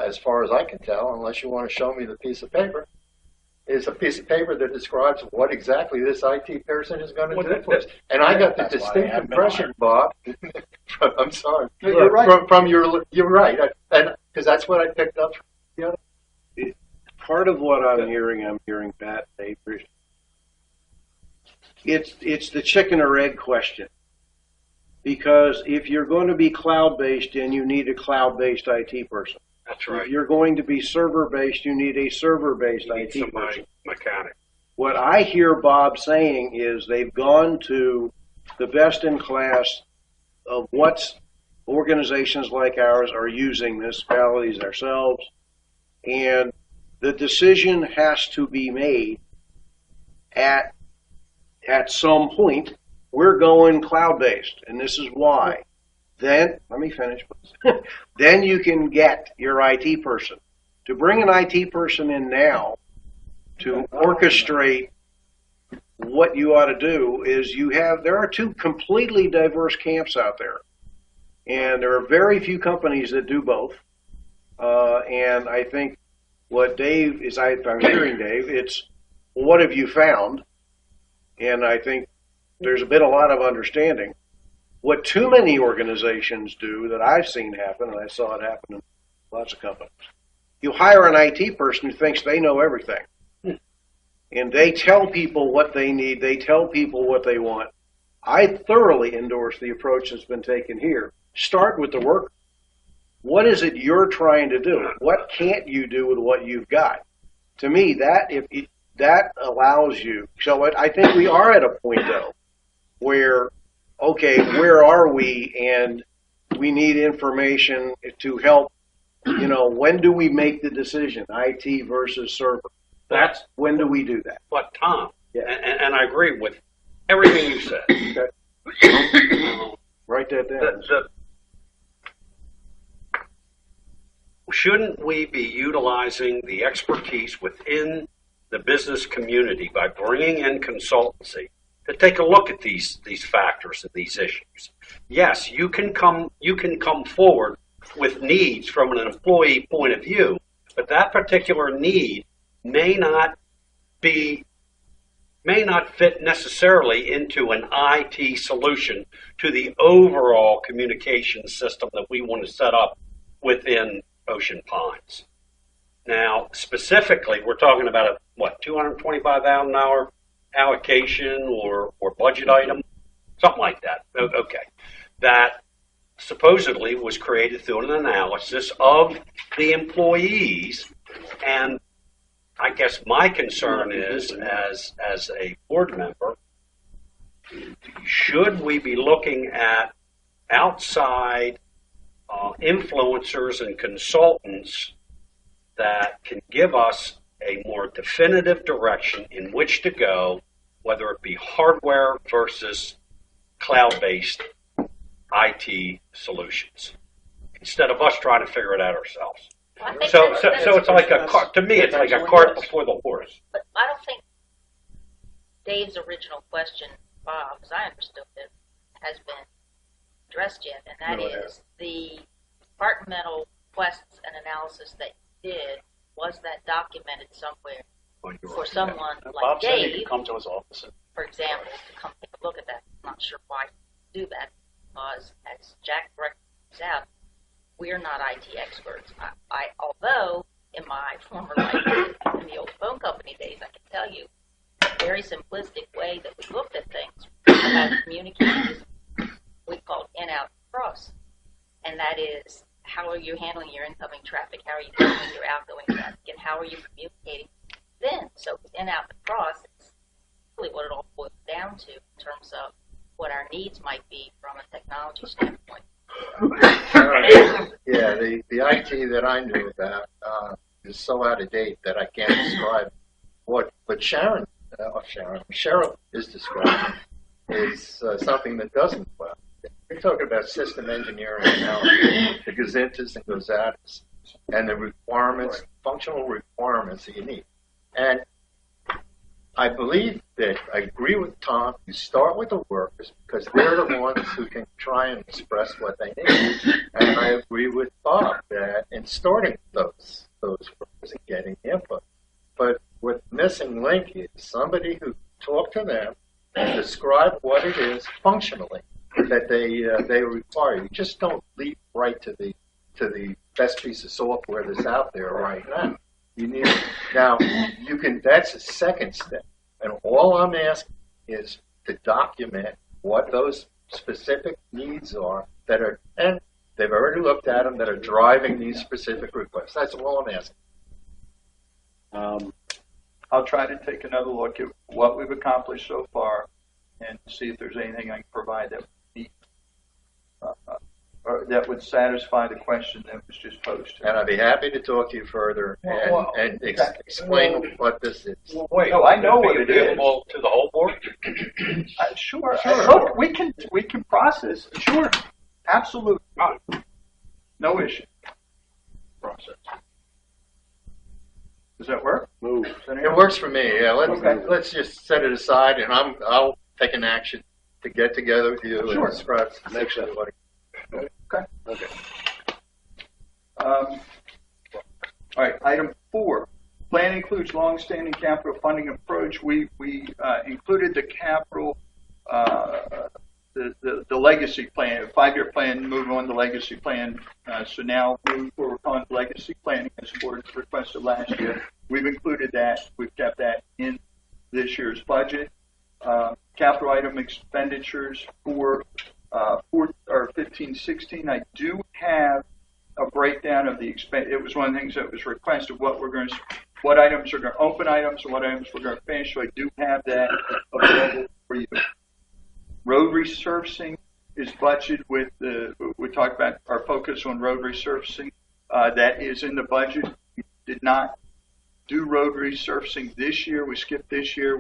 as far as I can tell, unless you want to show me the piece of paper, is a piece of paper that describes what exactly this IT person is going to do for us. And I got the That's why I distinct haven't been impression, Bob. I'm sorry. No, you're right. From you're right, and because that's what I picked up. Part of what I'm hearing, Pat, Dave, it's the chicken or egg question. Because if you're going to be cloud-based, then you need a cloud-based IT person. That's right. If you're going to be server-based, you need a server-based You need IT somebody person. mechanic. What I hear Bob saying is they've gone to the best in class of what organizations like ours are using, municipalities ourselves, and the decision has to be made at some point. We're going cloud-based, and this is why. then, let me finish, please. Then you can get your IT person. To bring an IT person in now to orchestrate what you ought to do is there are two completely diverse camps out there. And there are very few companies that do both. And I think what Dave is, if I'm hearing Dave, it's what have you found? And I think there's been a lot of understanding. What too many organizations do that I've seen happen, and I saw it happen in lots of companies, you hire an IT person who thinks they know everything. And they tell people what they need. They tell people what they want. I thoroughly endorse the approach that's been taken here. Start with the worker. What is it you're trying to do? What can't you do with what you've got? To me, that allows you. So I think we are at a point, though, where, okay, where are we? And we need information to help. When do we make the decision, IT versus server? When do we do that? But Tom, Yeah. and I agree with everything you said. Okay. Write that down. Shouldn't we be utilizing the expertise within the business community by bringing in consultancy to take a look at these factors and these issues? Yes, you can come forward with needs from an employee point of view, but that particular need may not fit necessarily into an IT solution to the overall communication system that we want to set up within Ocean Pines. Now, specifically, we're talking about a $225,000 allocation or budget item, something like that. Okay, that supposedly was created through an analysis of the employees. And I guess my concern is, as a board member, should we be looking at outside influencers and consultants that can give us a more definitive direction in which to go, whether it be hardware versus cloud-based IT solutions, instead of us trying to figure it out ourselves. Well, I think So that's it's like a cart. To me, it's like a cart before the horse. But I don't think Dave's original question, Bob, as I understood it, has been addressed yet, and that is the departmental quests and analysis that you did, was that documented somewhere for someone like Bob said he Dave, could come to his office. for example, to come take a look at that? I'm not sure why to do that, because as Jack points out, we're not IT experts. Although in my former life, in the old phone company days, I can tell you a very simplistic way that we looked at things about communicating is we called in, out, cross. And that is, how are you handling your incoming traffic? How are you handling your outgoing traffic? And how are you communicating then? So in, out, and cross is really what it all boils down to in terms of what our needs might be from a technology standpoint. Yeah, the IT that I knew about is so out of date that I can't describe what Cheryl is describing is something that doesn't well. You're talking about system engineering now, the gazintas and gozatas, and the requirements, functional requirements that you need. And I believe that I agree with Tom. You start with the workers because they're the ones who can try and express what they need. And I agree with Bob that in starting those workers and getting input. But what missing link is somebody who talked to them and describe what it is functionally that they require. You just don't leap right to the best piece of software that's out there right now. You need now. You can. That's a second step, and all I'm asking is to document what those specific needs are that are, and they've already looked at them, that are driving these specific requests. That's all I'm asking. I'll try to take another look at what we've accomplished so far and see if there's anything I can provide that would meet, or that would satisfy the question that was just posed. And I'd be happy to talk to you further and explain what this is. Well, wait, No, I know what would it be is. available to the whole board. Sure. Look, we can process. Sure. Absolutely. No issue. Process. Does that work? Move. It works for me. Yeah, Okay. let's just set it aside, and I'll take an action to get together with you Sure. and describe Makes sense. what. Okay. Okay. All right, item 4. Plan includes long-standing capital funding approach. We included the capital, the legacy plan, 5-year plan, moving on the legacy plan. So now we're calling legacy planning as the board requested last year. We've included that. We've kept that in this year's budget. Capital item expenditures for 15-16. I do have a breakdown of the expense. It was one of the things that was requested. What items are going to open items and what items we're going to finish. So I do have that available for you. Road resurfacing is budgeted with we talked about our focus on road resurfacing. That is in the budget. We did not do road resurfacing this year. We skipped this year.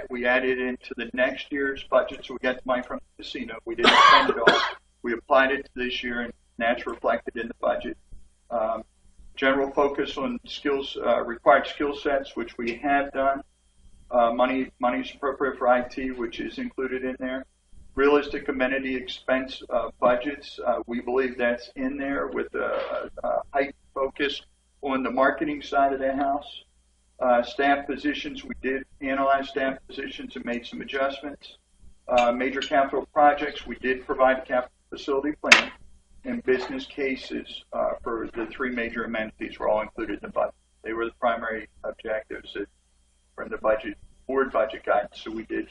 We added it into the next year's budget, so we got the money from the casino. We didn't spend it all. We applied it to this year, and that's reflected in the budget. General focus on skills, required skill sets, which we have done. Money's appropriate for IT, which is included in there. Realistic amenity expense budgets, we believe that's in there with a heightened focus on the marketing side of the house. Staff positions, we did analyze staff positions and made some adjustments. Major capital projects, we did provide a capital facility plan, and business cases for the 3 major amenities were all included in the budget. They were the primary objectives from the budget, board budget guidance, so we did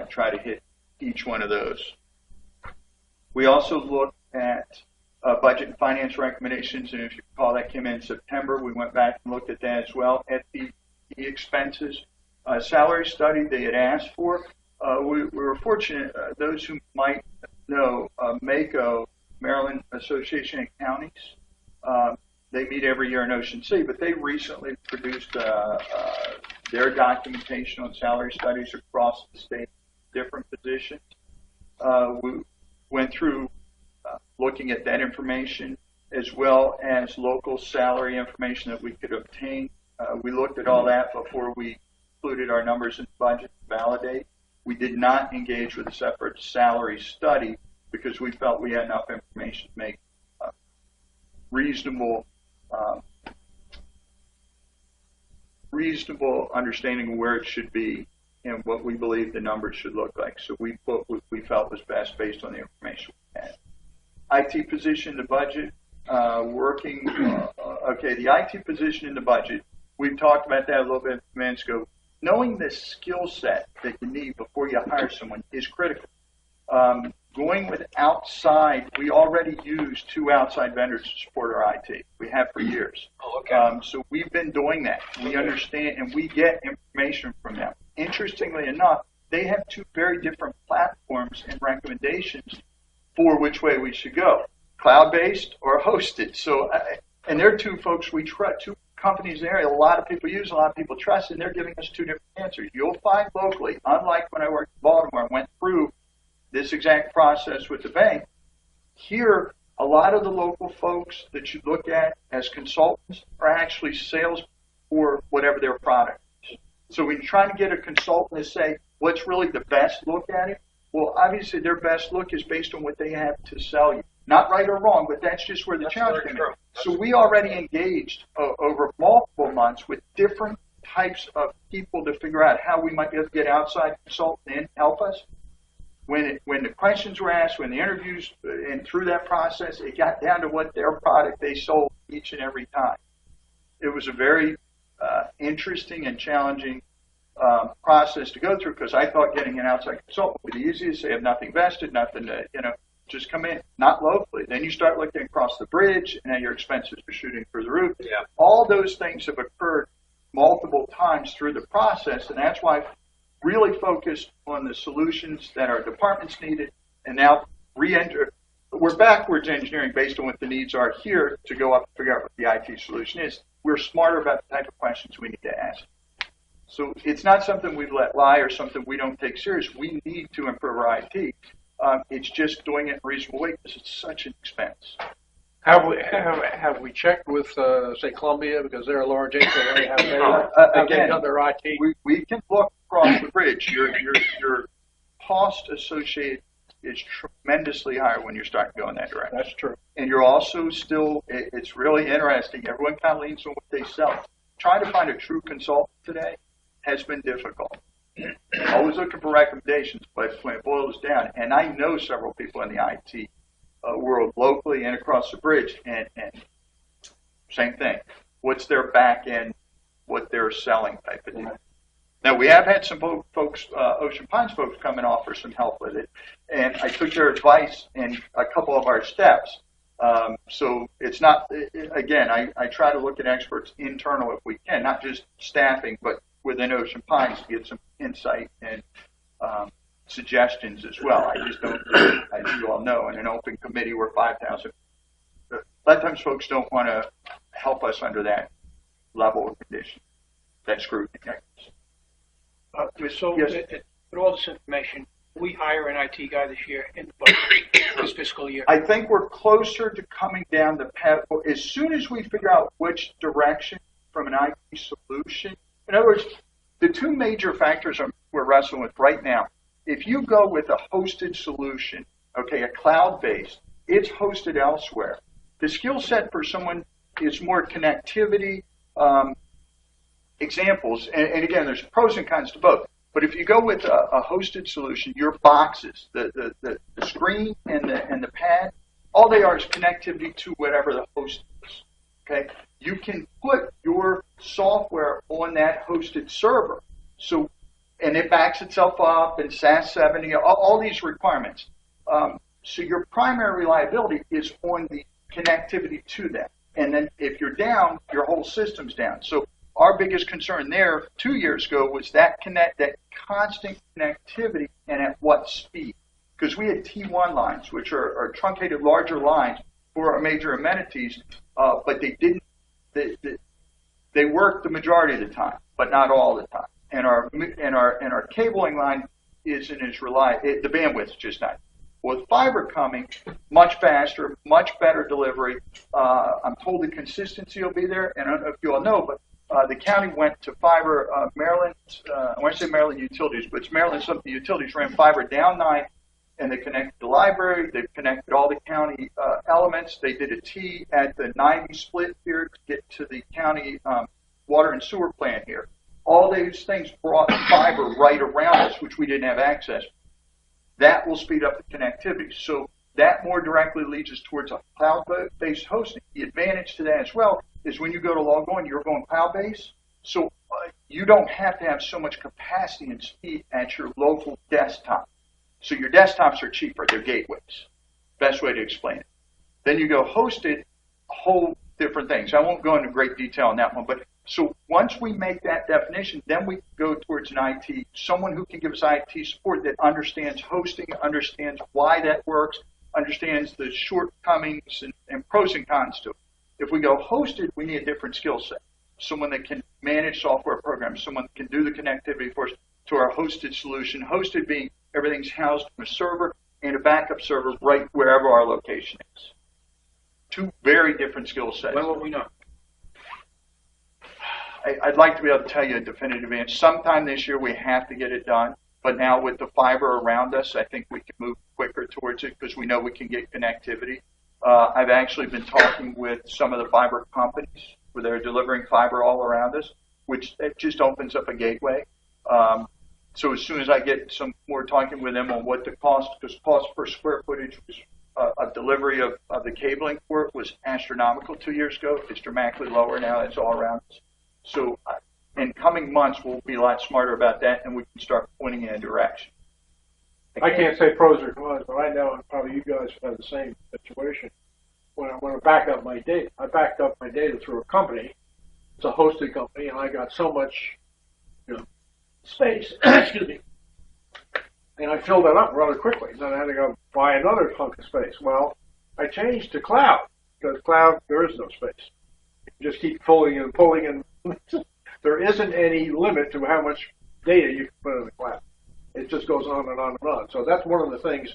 try to hit each one of those. We also looked at budget and finance recommendations, and if you recall, that came in September. We went back and looked at that as well. FTE expenses, salary study they had asked for. We were fortunate, those who might know, MACO, Maryland Association of Counties, they meet every year in Ocean City, but they recently produced their documentation on salary studies across the state, different positions. We went through looking at that information as well as local salary information that we could obtain. We looked at all that before we included our numbers in the budget to validate. We did not engage with a separate salary study because we felt we had enough information to make reasonable understanding of where it should be and what we believe the numbers should look like. So we put what we felt was best based on the information we had. IT position in the budget, the IT position in the budget, we've talked about that a little bit minutes ago. Knowing the skill set that you need before you hire someone is critical. Going with outside, we already use 2 outside vendors to support our IT. We have for years. So we've been doing that. We understand and we get information from them. Interestingly enough, they have 2 very different platforms and recommendations for which way we should go, cloud-based or hosted. So, and they're 2 folks we trust, 2 companies there a lot of people use, a lot of people trust, and they're giving us 2 different answers. You'll find locally, unlike when I worked in Baltimore and went through this exact process with the bank, here, a lot of the local folks that you look at as consultants are actually sales for whatever their product is. So when you're trying to get a consultant to say, what's really the best look at it? Well, obviously their best look is based on what they have to sell you. Not right or wrong, but that's just where the challenge comes in. So we already engaged over multiple months with different types of people to figure out how we might be able to get outside consultant in help us. When the questions were asked, when the interviews, and through that process, it got down to what their product they sold each and every time. It was a very interesting and challenging process to go through because I thought getting an outside consultant would be the easiest. They have nothing vested, nothing to, just come in, not locally. Then you start looking across the bridge and then your expenses are shooting through the roof. Yeah. All those things have occurred multiple times through the process, and that's why really focused on the solutions that our departments needed, and now we're backwards engineering based on what the needs are here to go up and figure out what the IT solution is. We're smarter about the type of questions we need to ask. So it's not something we let lie or something we don't take serious. We need to improve our IT. It's just doing it in a reasonable way because it's such an expense. Have we checked with say Columbia, because they're a large HOA? Have they Again, done their IT? we can look across the bridge. Your cost associated is tremendously higher when you're starting to go in that direction. That's true. And you're also still, it's really interesting. Everyone kind of leans on what they sell. Trying to find a true consultant today has been difficult. Always looking for recommendations, but when it boils down, and I know several people in the IT world locally and across the bridge, and same thing. What's their back end, what they're selling type of deal. Now, we have had some folks, Ocean Pines folks, come and offer some help with it, and I took their advice in a couple of our steps. So it's not, again, I try to look at experts internal if we can, not just staffing, but within Ocean Pines to get some insight and suggestions as well. I just don't, as you all know, in an open committee where 5,000, a lot of times folks don't want to help us under that level of condition, that scrutiny. So Yes. with all this information, we hire an IT guy this year in the budget, this fiscal year. I think we're closer to coming down the path. As soon as we figure out which direction from an IT solution, in other words, the two major factors we're wrestling with right now, if you go with a hosted solution, okay, a cloud-based, it's hosted elsewhere. The skill set for someone is more connectivity, examples, and again, there's pros and cons to both. But if you go with a hosted solution, your boxes, the screen and the pad, all they are is connectivity to whatever the host is. Okay, you can put your software on that hosted server, so and it backs itself up and SAS 70, all these requirements. So your primary reliability is on the connectivity to that, and then if you're down, your whole system's down. So our biggest concern there 2 years ago was that constant connectivity and at what speed. Because we had T1 lines, which are truncated larger lines for our major amenities, but they didn't. They worked the majority of the time, but not all the time. And our cabling line isn't as reliable. The bandwidth's just not. With fiber coming, much faster, much better delivery. I'm told the consistency will be there, and I don't know if you all know, but the county went to fiber. Maryland, I want to say Maryland Utilities, but it's Maryland. Some of the utilities ran fiber down 9, and they connected the library. They connected all the county elements. They did a T at the 90 split here to get to the county water and sewer plant here. All these things brought fiber right around us, which we didn't have access. That will speed up the connectivity. So that more directly leads us towards a cloud-based hosting. The advantage to that as well is when you go to log on, you're going cloud-based. So you don't have to have so much capacity and speed at your local desktop. So your desktops are cheaper. They're gateways. Best way to explain it. Then you go hosted, whole different things. I won't go into great detail on that one, but so once we make that definition, then we go towards an IT, someone who can give us IT support that understands hosting, understands why that works, understands the shortcomings and pros and cons to it. If we go hosted, we need a different skill set. Someone that can manage software programs, someone that can do the connectivity for us to our hosted solution. Hosted being everything's housed in a server and a backup server right wherever our location is. Two very different skill sets. When will we know? I'd like to be able to tell you a definitive answer. Sometime this year we have to get it done, but now with the fiber around us, I think we can move quicker towards it because we know we can get connectivity. I've actually been talking with some of the fiber companies where they're delivering fiber all around us, which it just opens up a gateway. So as soon as I get some more talking with them on what the cost, because cost per square footage was a delivery of the cabling for it was astronomical 2 years ago. It's dramatically lower now. It's all around us. So in coming months, we'll be a lot smarter about that, and we can start pointing in a direction. I can't say pros or cons, but I know, and probably you guys have the same situation. When I back up my data, I backed up my data through a company. It's a hosted company, and I got so much, space. Excuse me. And I filled it up rather quickly. Then I had to go buy another hunk of space. Well, I changed to cloud because cloud there is no space. You just keep pulling and pulling, and there isn't any limit to how much data you can put in the cloud. It just goes on and on and on. So that's one of the things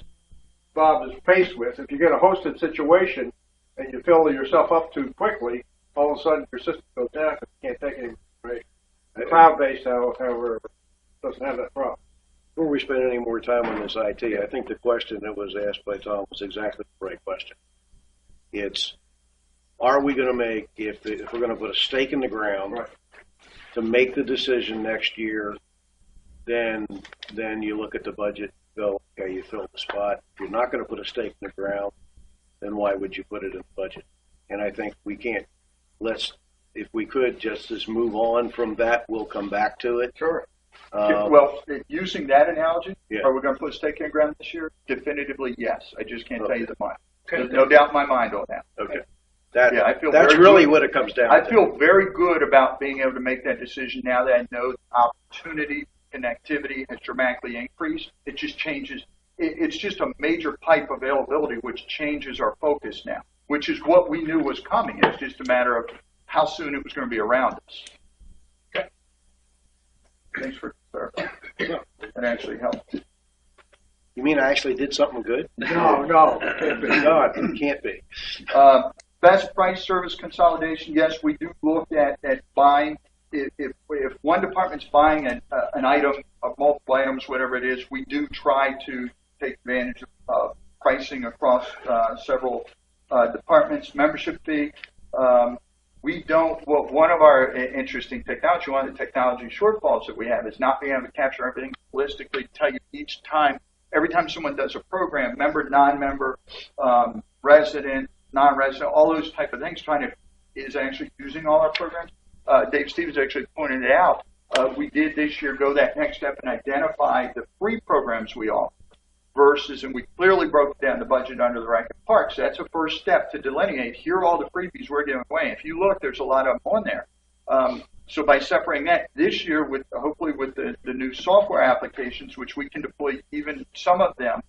Bob is faced with. If you get a hosted situation and you fill yourself up too quickly, all of a sudden your system goes down because you can't take any information. Cloud-based, however, doesn't have that problem. Before we spend any more time on this IT, I think the question that was asked by Tom was exactly the right question. It's, are we going to make, if we're going to put a stake in the ground Right. to make the decision next year, then you look at the budget, go, okay, you fill the spot. If you're not going to put a stake in the ground, then why would you put it in the budget? And I think we can't, if we could just move on from that, we'll come back to it. Sure. Well, using that analogy, Yeah. are we going to put a stake in the ground this year? Definitively, yes. I just can't tell you the mind. Okay. There's no doubt in my mind on that. Okay. Yeah, I feel That's very really good. what it comes down I to. feel very good about being able to make that decision now that I know the opportunity, connectivity has dramatically increased. It just changes. It's just a major pipe availability, which changes our focus now, which is what we knew was coming. It's just a matter of how soon it was going to be around us. Okay. Thanks for clarifying. That actually helped. You mean I actually did something good? No, it can't be. No, it can't be. Best price service consolidation. Yes, we do look at buying. If one department's buying an item, multiple items, whatever it is, we do try to take advantage of pricing across several departments. Membership fee. We don't. Well, one of our interesting technology, one of the technology shortfalls that we have is not being able to capture everything holistically. Tell you each time. Every time someone does a program, member, non-member, resident, non-resident, all those type of things, is actually using all our programs. Dave Stevens actually pointed it out. We did this year go that next step and identify the free programs we offer versus, and we clearly broke down the budget under the Rec and Parks. That's a first step to delineate. Here are all the freebies we're giving away. If you look, there's a lot of them on there. So by separating that this year, hopefully with the new software applications, which we can deploy even some of them,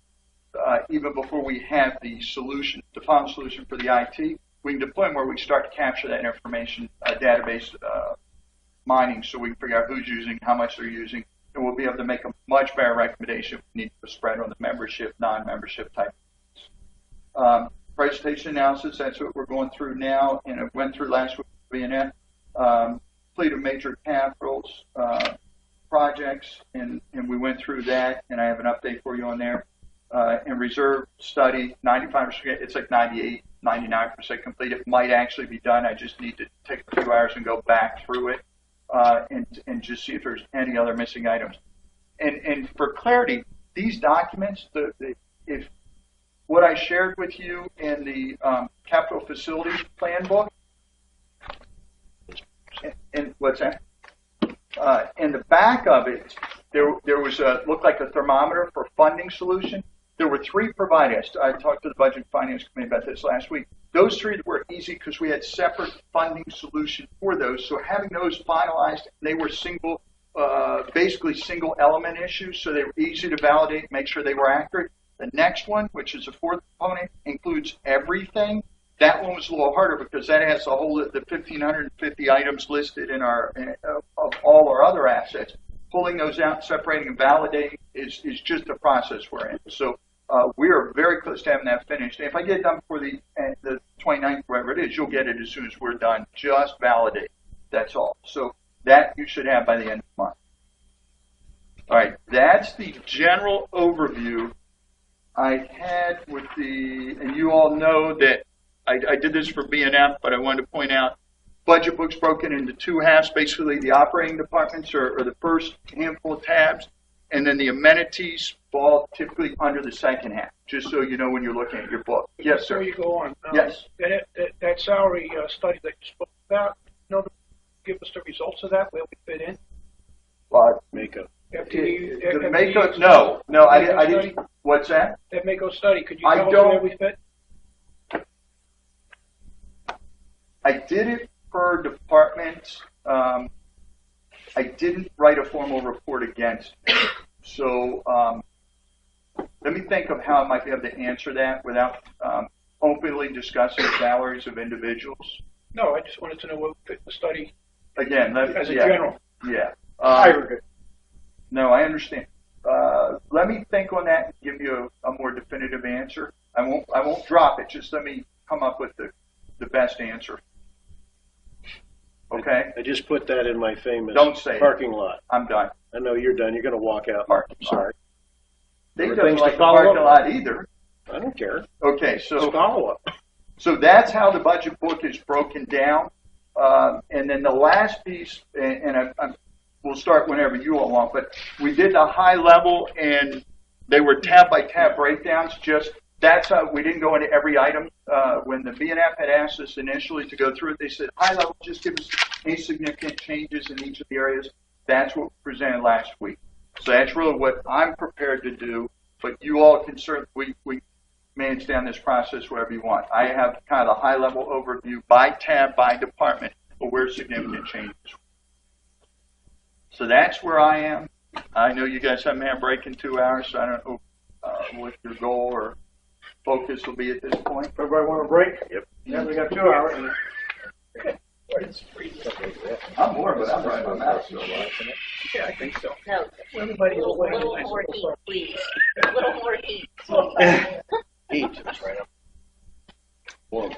even before we have the solution, the final solution for the IT, we can deploy them where we start to capture that information, database mining, so we can figure out who's using, how much they're using, and we'll be able to make a much better recommendation if we need to spread on the membership, non-membership type. Presentation analysis, that's what we're going through now, and it went through last week with BNF. Fleet of major capitals projects, and we went through that, and I have an update for you on there. And reserve study, 95%, it's like 98, 99% complete. It might actually be done. I just need to take a few hours and go back through it and just see if there's any other missing items. And for clarity, these documents, if what I shared with you in the capital facilities plan book, and what's that? In the back of it, there was looked like a thermometer for funding solution. There were three providers. I talked to the Budget and Finance Committee about this last week. Those three were easy because we had separate funding solutions for those. So having those finalized, they were basically single element issues, so they were easy to validate, make sure they were accurate. The next one, which is the fourth component, includes everything. That one was a little harder because that has the 1,550 items listed in of all our other assets. Pulling those out, separating and validating is just the process we're in. So we are very close to having that finished. And if I get it done before the 29th, whatever it is, you'll get it as soon as we're done. Just validate. That's all. So that you should have by the end of the month. All right, that's the general overview I had with and you all know that I did this for BNF, but I wanted to point out budget book's broken into two halves. Basically, the operating departments are the first handful of tabs, and then the amenities fall typically under the second half, just so you know when you're looking at your book. Yes, sir. Before you go on, Yes. That salary study that you spoke about, give us the results of that, where we fit in? Mako. The Mako, no, I didn't. What's that? That Mako study, could you I tell us don't- where we fit? I did it per department. I didn't write a formal report against it. So let me think of how I might be able to answer that without openly discussing salaries of individuals. No, I just wanted to know what fit the study Again, as a general. Yeah. Aggregate. No, I understand. Let let me think on that and give you a more definitive answer. I won't drop it. Just let me come up with the best answer. Okay? I just put that in my famous Don't say it. parking lot. I'm done. I know you're done. You're going to walk out. Parking I'm lot. sorry. They There are don't things like to the follow parking up lot either. I don't care. Okay, Just so follow up. So that's how the budget book is broken down. And then the last piece, and we'll start whenever you all want, but we did the high level, and they were tab by tab breakdowns. Just that's how we didn't go into every item. When the BNF had asked us initially to go through it, they said high level, just give us any significant changes in each of the areas. That's what we presented last week. So that's really what I'm prepared to do. But you all can certainly we manage down this process wherever you want. I have kind of a high level overview by tab, by department, of where significant changes. So that's where I am. I know you guys have a man break in 2 hours, so I don't know what your goal or focus will be at this point. Everybody want a break? Yep. Yeah, we got 2 hours. I'm more, but I'm right on that. Yeah, I think so. No, Everybody's a away. little more heat, please. A little more heat. Heat is right up. Warm.